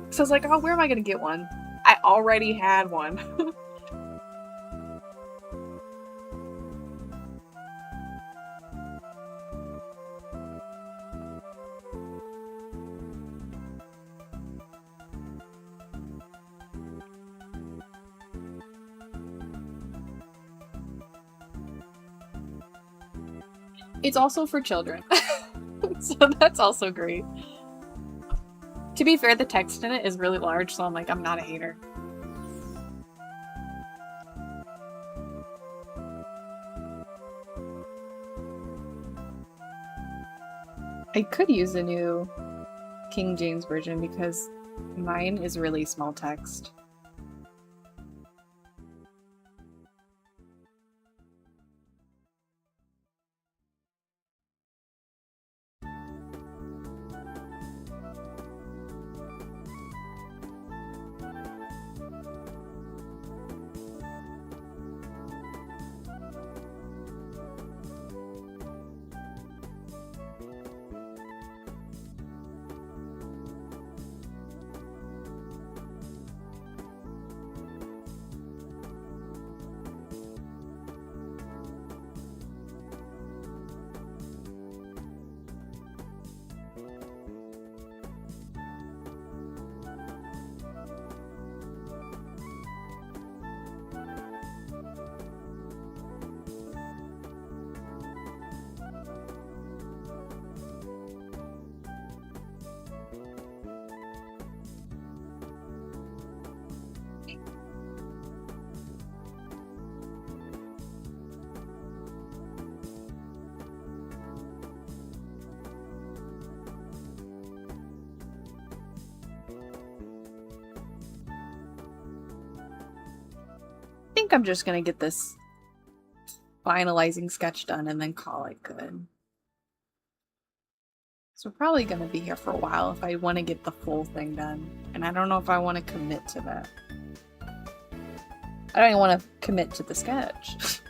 Speaker 1: So I was like, oh, where am I going to get one? I already had one. It's also for children. So that's also great. To be fair, the text in it is really large, so I'm like, I'm not a hater. I could use a new King James version because mine is really small text. I think I'm just gonna get this finalizing sketch done and then call it good. So we're probably gonna be here for a while if I want to get the full thing done. And I don't know if I want to commit to that. I don't even want to commit to the sketch.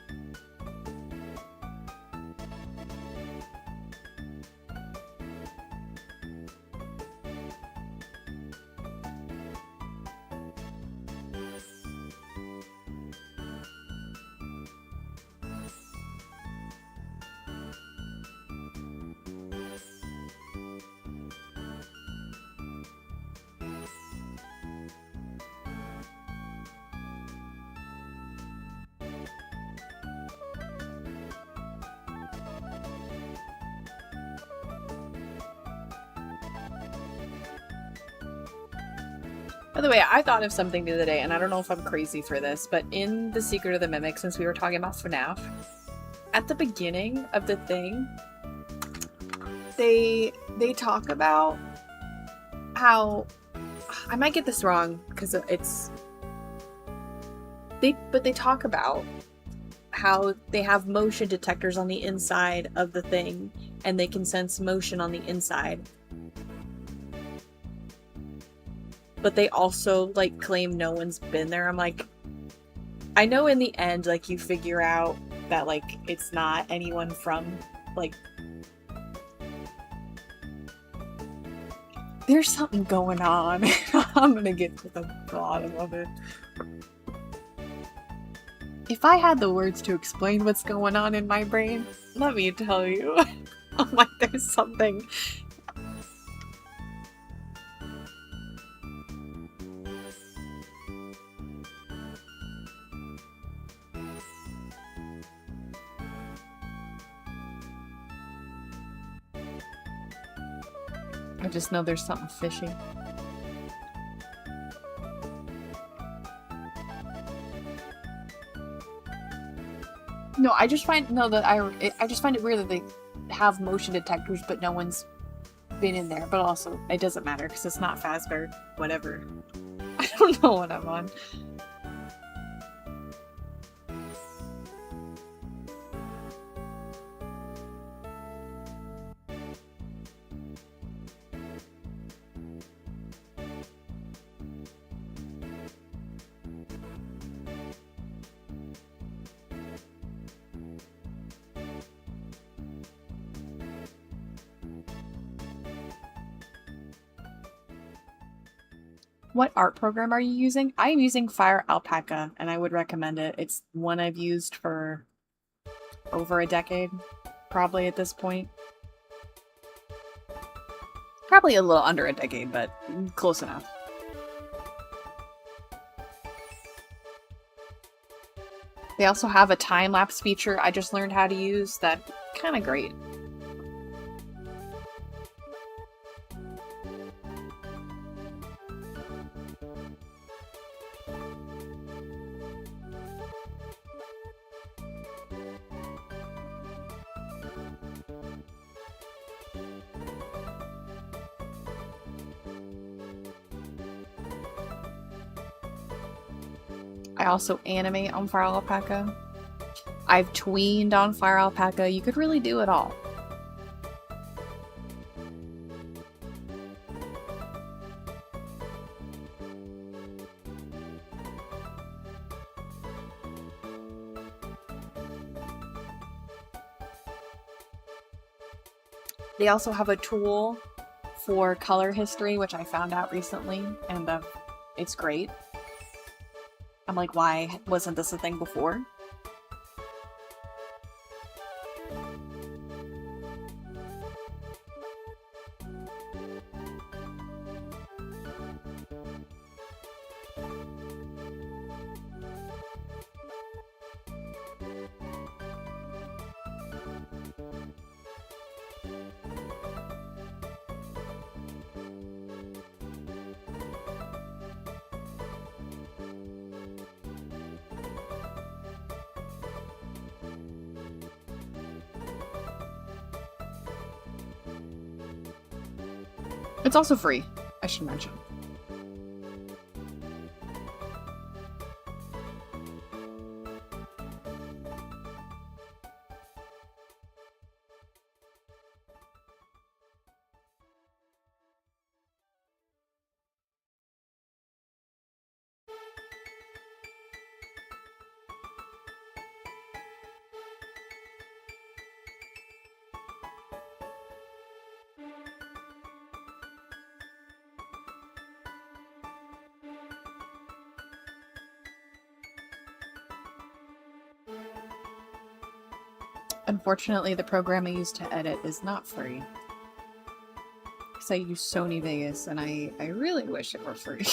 Speaker 1: By the way, I thought of something the other day, and I don't know if I'm crazy for this, but in The Secret of the Mimic, since we were talking about FNAF, at the beginning of the thing, they talk about how, I might get this wrong because they talk about how they have motion detectors on the inside of the thing, and they can sense motion on the inside. But they also, like, claim no one's been there. I'm like, I know in the end, like, you figure out that, like, it's not anyone from, like... There's something going on. I'm gonna get to the bottom of it. If I had the words to explain what's going on in my brain, let me tell you. I'm like, there's something... I just know there's something fishy. No, I just find I just find it weird that they have motion detectors, but no one's been in there. But also, it doesn't matter because it's not Fazbear. Whatever. I don't know what I'm on. What art program are you using? I am using Fire Alpaca, and I would recommend it. It's one I've used for over a decade, probably at this point. Probably a little under a decade, but close enough. They also have a time-lapse feature I just learned how to use that's kind of great. I also animate on Fire Alpaca. I've tweened on Fire Alpaca. You could really do it all. They also have a tool for color history, which I found out recently, and it's great. I'm like, why wasn't this a thing before? It's also free, I should mention. Unfortunately, the program I use to edit is not free. Because I use Sony Vegas, and I really wish it were free.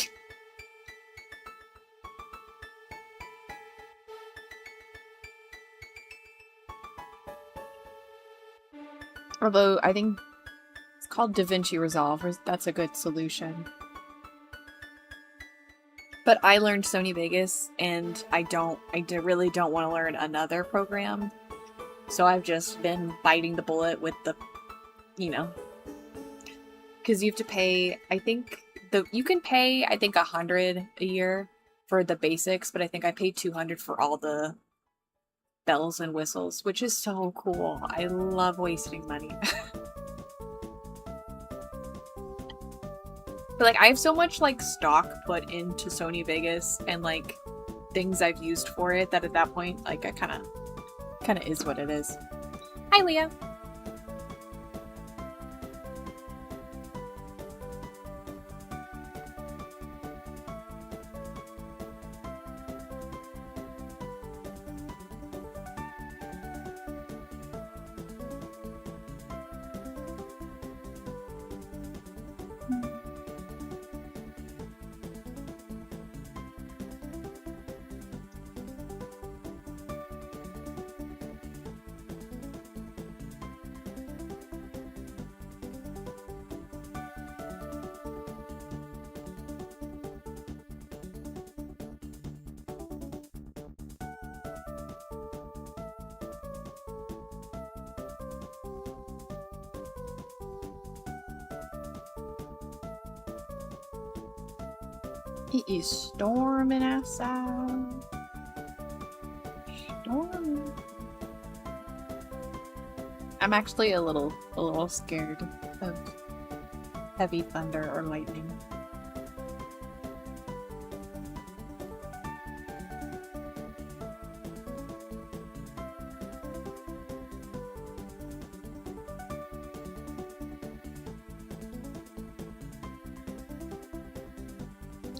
Speaker 1: Although, I think it's called DaVinci Resolve, that's a good solution. But I learned Sony Vegas, and I really don't want to learn another program. So I've just been biting the bullet with the, you know, because you have to pay, you can pay, I think, $100 a year for the basics, but I think I paid $200 for all the bells and whistles, which is so cool. I love wasting money. But like I have so much like stock put into Sony Vegas and like things I've used for it that at that point like I kind of is what it is. Hi Leah. It is storming outside. Storming. I'm actually a little scared of heavy thunder or lightning.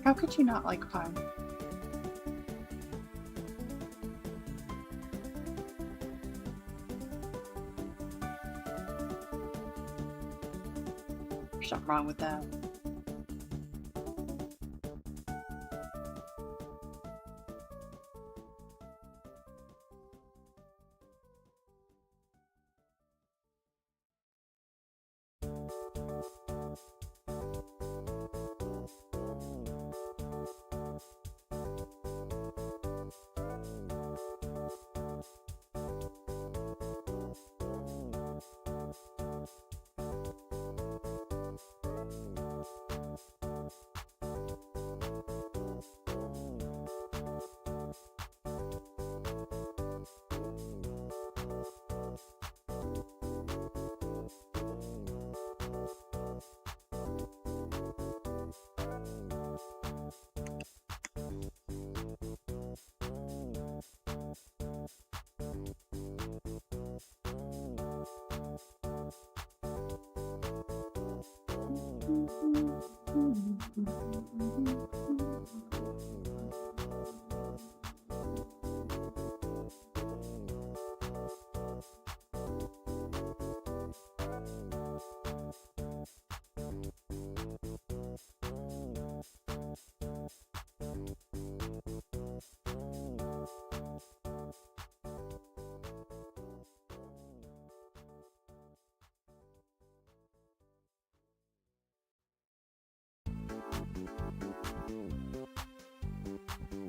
Speaker 1: How could you not like pie? There's something wrong with that.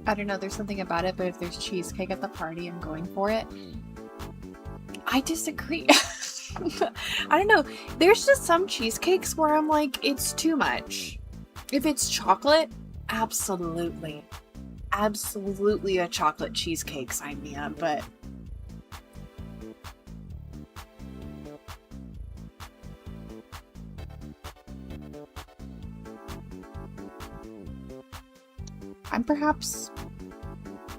Speaker 1: I don't know, there's something about it, but if there's cheesecake at the party, I'm going for it. I disagree. I don't know. There's just some cheesecakes where I'm like, it's too much. If it's chocolate, absolutely. Absolutely a chocolate cheesecake, sign me up, but... I'm perhaps...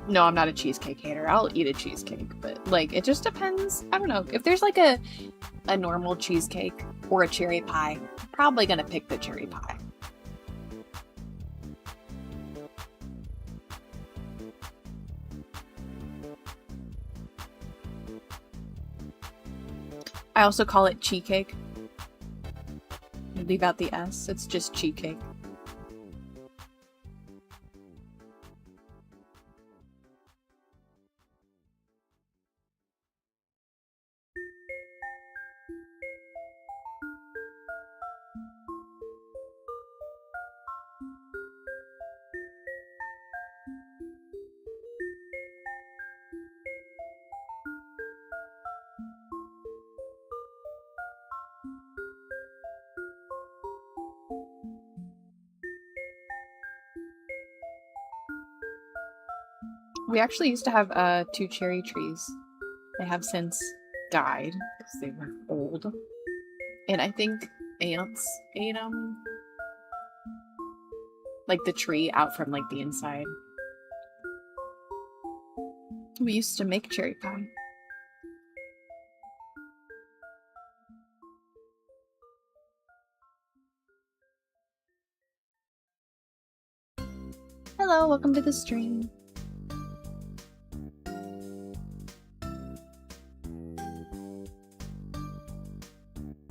Speaker 1: No, I'm not a cheesecake hater. I'll eat a cheesecake, but like, it just depends. I don't know. If there's like a normal cheesecake or a cherry pie, I'm probably gonna pick the cherry pie. I also call it cheesecake. Leave out the S. It's just cheesecake. We actually used to have 2 cherry trees They have since died because they were old. And I think ants ate them. Like the tree out from like the inside. We used to make cherry pie. Hello, welcome to the stream.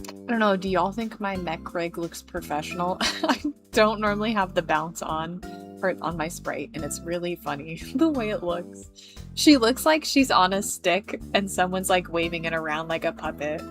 Speaker 1: I don't know, do y'all think my mech rig looks professional? I don't normally have the bounce on my Sprite, and it's really funny the way it looks. She looks like she's on a stick and someone's like waving it around like a puppet.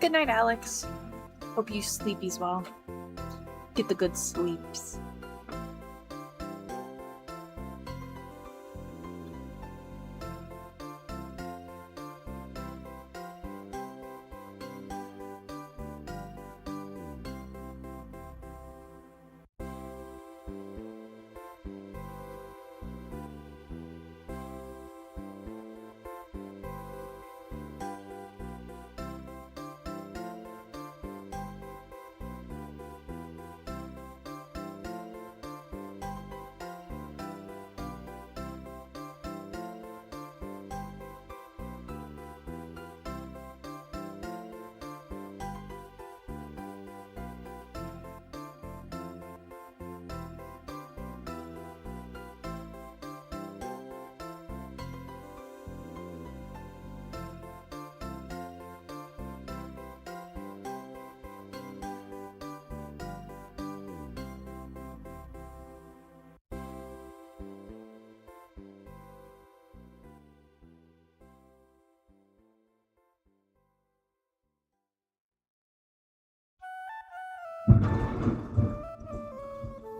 Speaker 1: Good night, Alex. Hope you sleepies well. Get the good sleeps.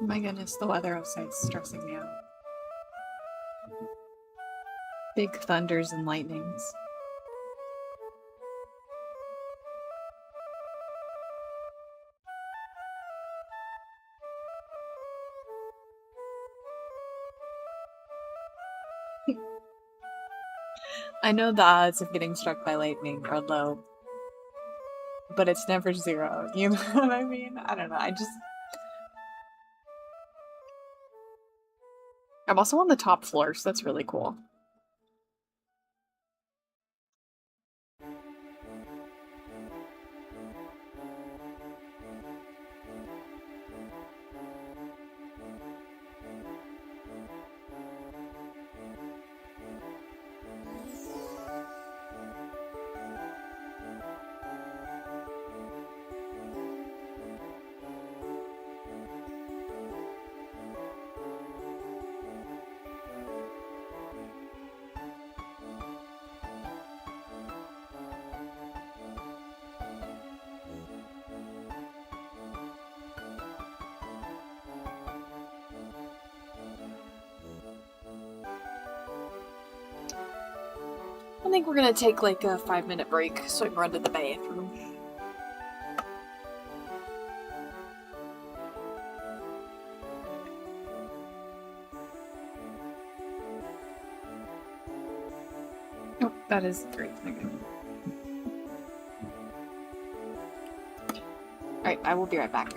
Speaker 1: My goodness, the weather outside's stressing me out. Big thunders and lightnings. I know the odds of getting struck by lightning are low, but it's never zero, you know what I mean? I don't know, I'm also on the top floor, so that's really cool. I think we're gonna take like a 5-minute break so I can run to the bathroom. Oh, that is great. Okay. Alright, I will be right back.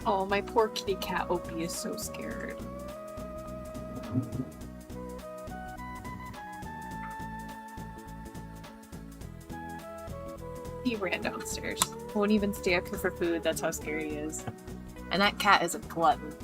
Speaker 1: Oh, my poor kitty cat Opie is so scared. He ran downstairs. Won't even stay up here for food. That's how scary he is. And that cat is a glutton.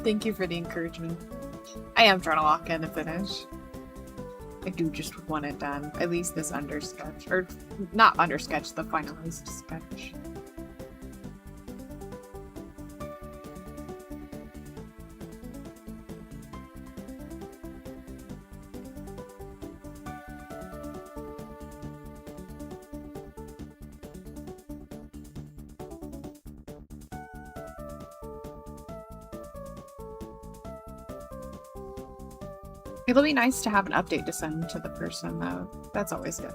Speaker 1: Thank you for the encouragement. I am trying to lock in to finish. I do just want it done. At least this undersketch. Or, not undersketch, the finalized sketch. It'll be nice to have an update to send to the person, though. That's always good.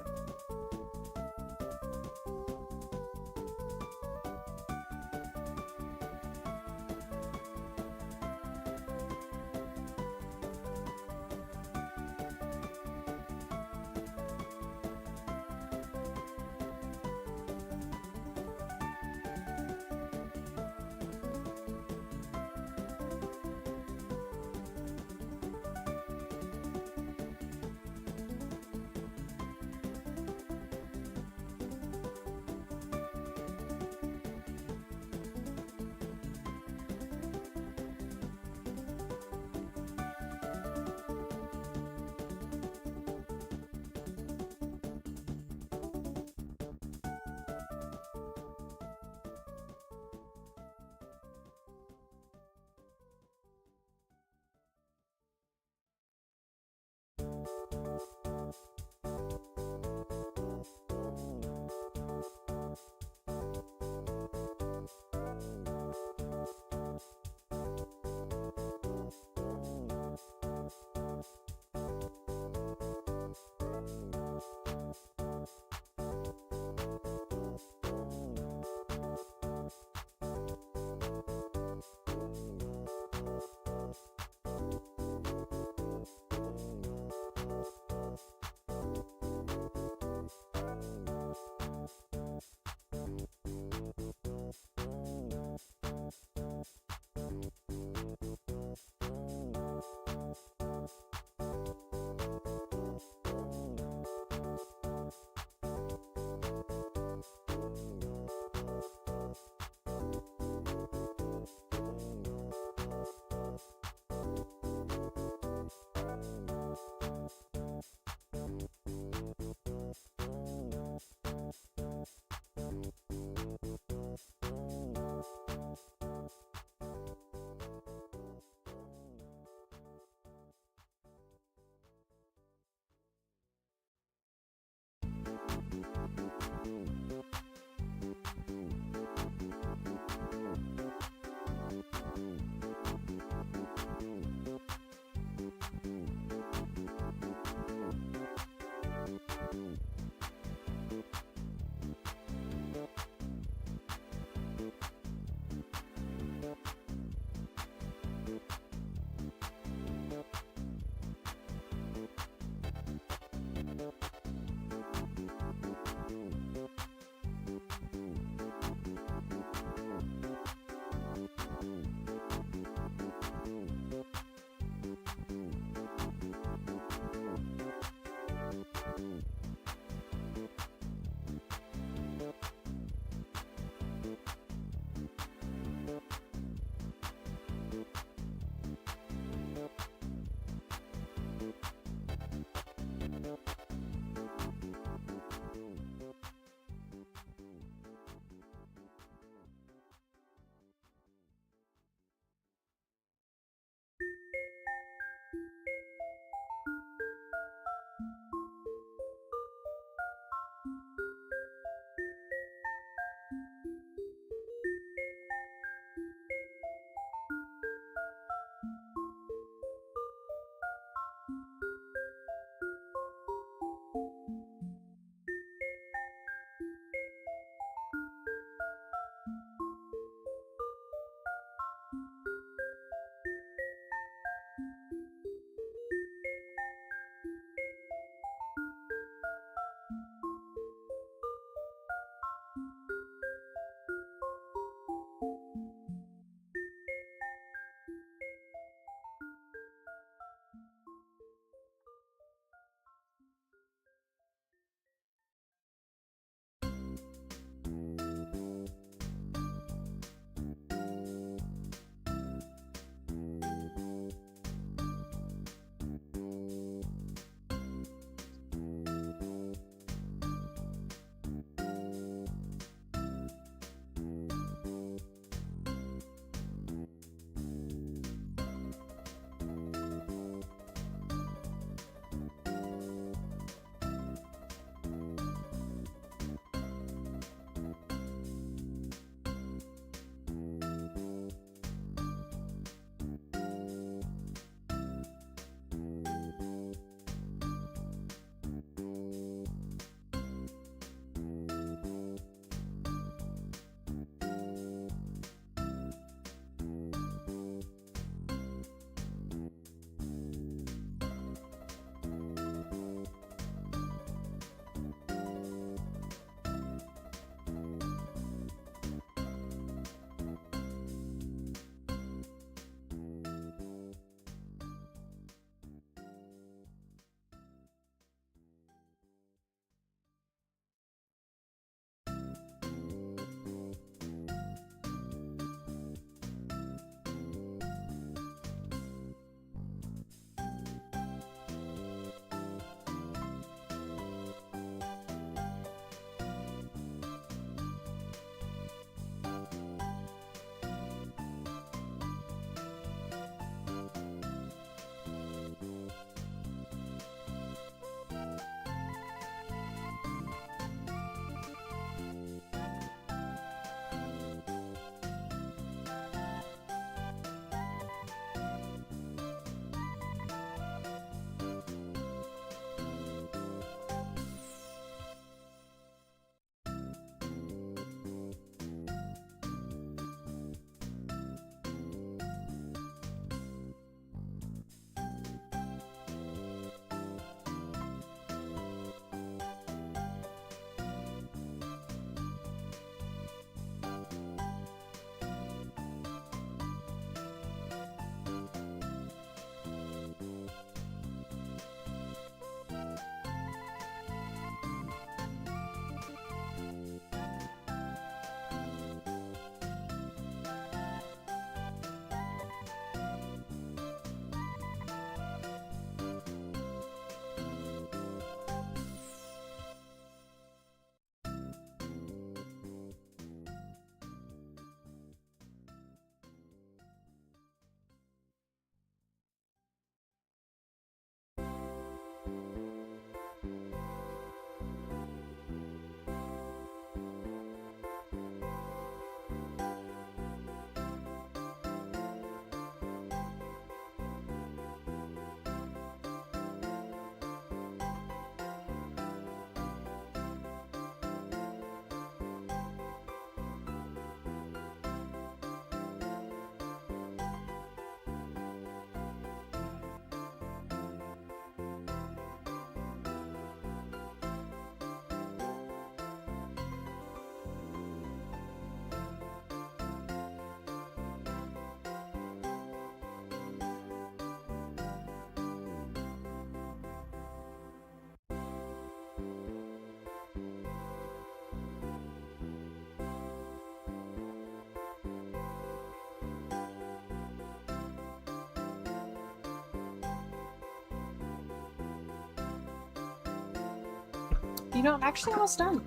Speaker 1: You know, I'm actually almost done.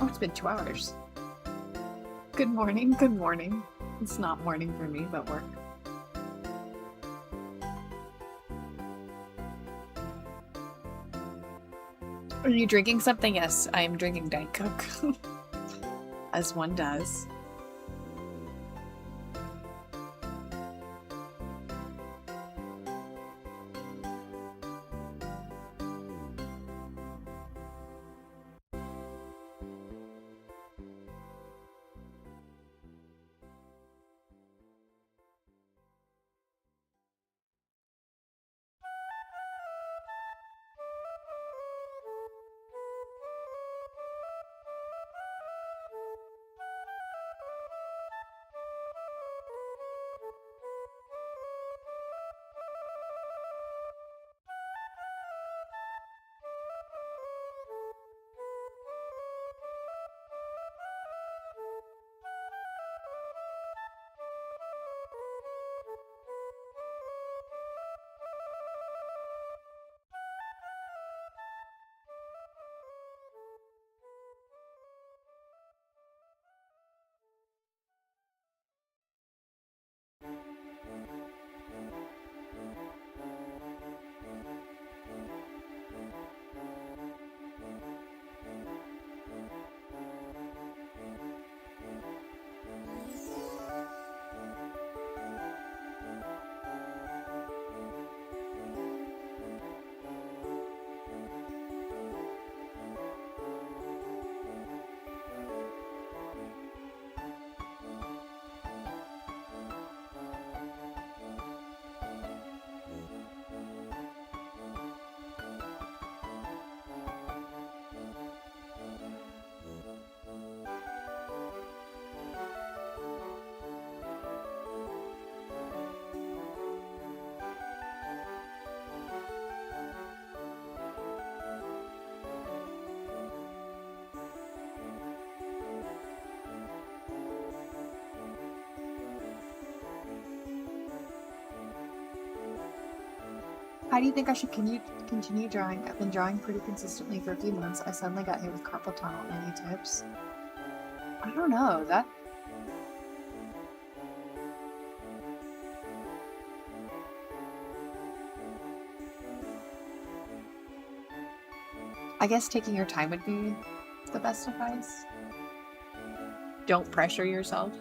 Speaker 1: Oh, it's been 2 hours. Good morning, good morning. It's not morning for me, but work. Are you drinking something? Yes, I am drinking Diet Coke. As one does. How do you think I should continue drawing? I've been drawing pretty consistently for a few months. I suddenly got hit with carpal tunnel. Any tips? I don't know. I guess taking your time would be the best advice. Don't pressure yourself.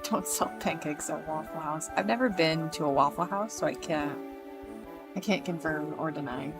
Speaker 1: Don't sell pancakes at Waffle House. I've never been to a Waffle House, so I can't confirm or deny.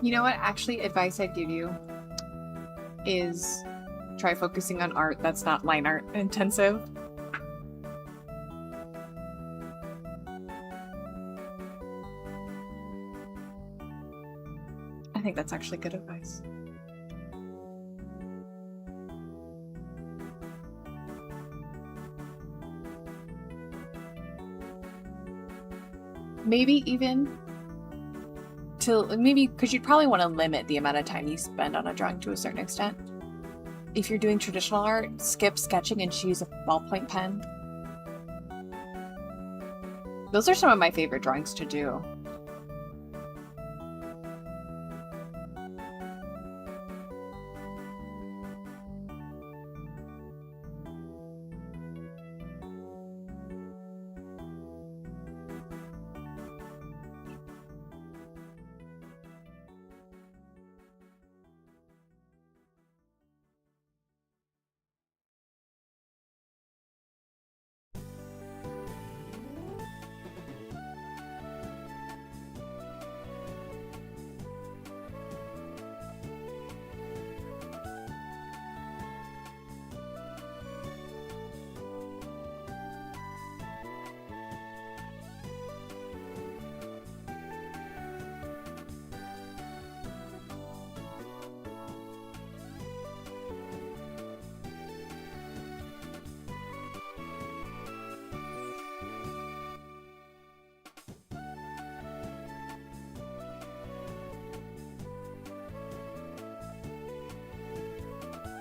Speaker 1: You know what? Actually, advice I'd give you is Try focusing on art that's not line art intensive. I think that's actually good advice. Maybe even because you'd probably want to limit the amount of time you spend on a drawing to a certain extent. If you're doing traditional art, skip sketching and choose a ballpoint pen. Those are some of my favorite drawings to do.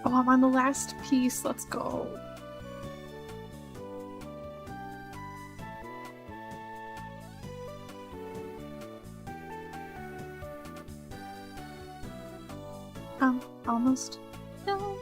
Speaker 1: Oh, I'm on the last piece. Let's go. Almost. No.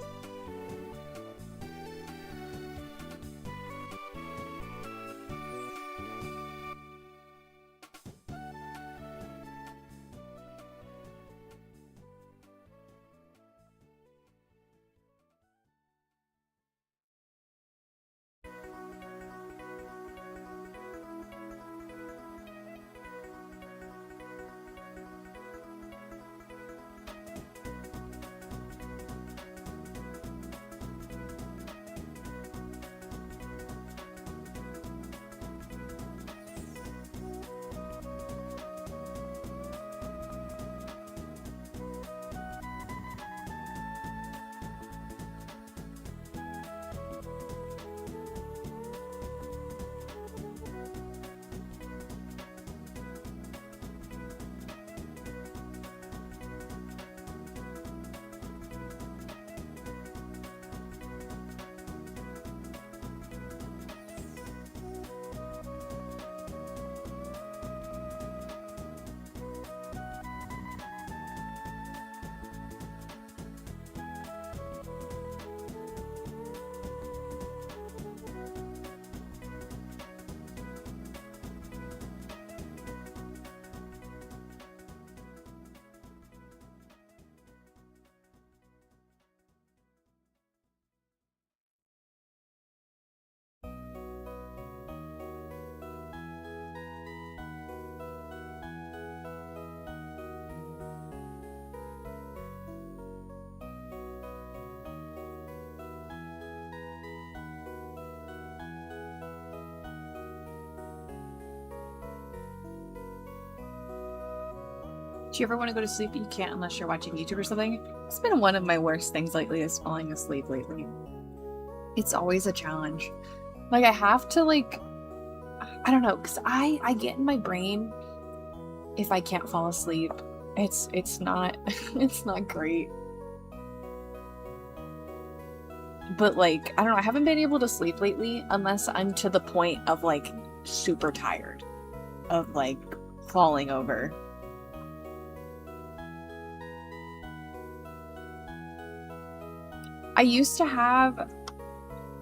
Speaker 1: Do you ever want to go to sleep but you can't unless you're watching YouTube or something? It's been one of my worst things lately is falling asleep lately. It's always a challenge. Like I have to I don't know, because I get in my brain if I can't fall asleep. It's not it's not great. But I don't know, I haven't been able to sleep lately unless I'm to the point of super tired of falling over. I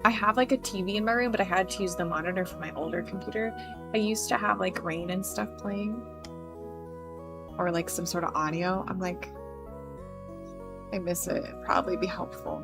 Speaker 1: have a TV in my room, but I had to use the monitor for my older computer. I used to have rain and stuff playing or some sort of audio. I'm I miss it. It'd probably be helpful.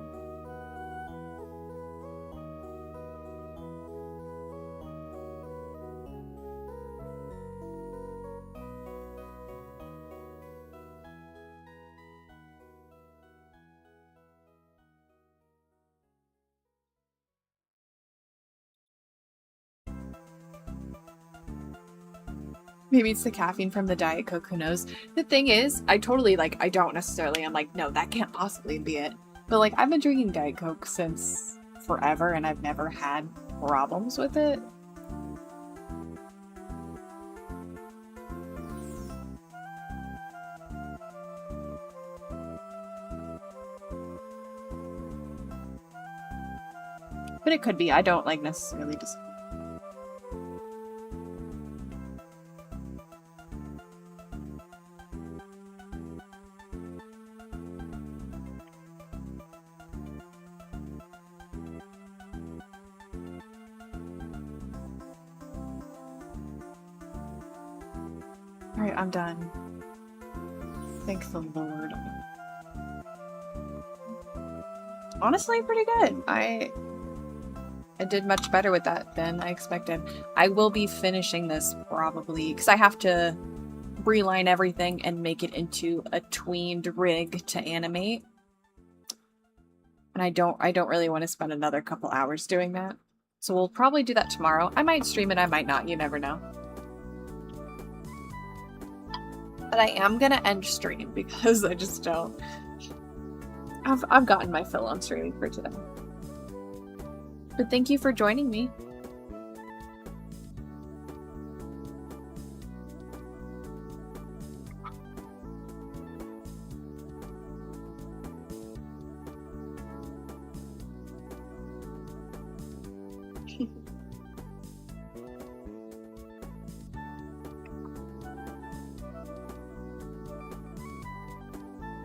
Speaker 1: Maybe it's the caffeine from the Diet Coke, who knows? The thing is, I totally, like, I don't necessarily, I'm like, no, that can't possibly be it. But, like, I've been drinking Diet Coke since forever, and I've never had problems with it. But it could be. I don't, like, necessarily just... Alright, I'm done. Thank the Lord. Honestly, pretty good. I did much better with that than I expected. I will be finishing this probably, because I have to reline everything and make it into a tweened rig to animate. And I don't really want to spend another couple hours doing that. So we'll probably do that tomorrow. I might stream it, I might not, you never know. But I am gonna end stream because I just don't. I've gotten my fill on streaming for today. But thank you for joining me.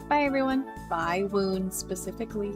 Speaker 1: Bye, everyone. Bye, Wound, specifically.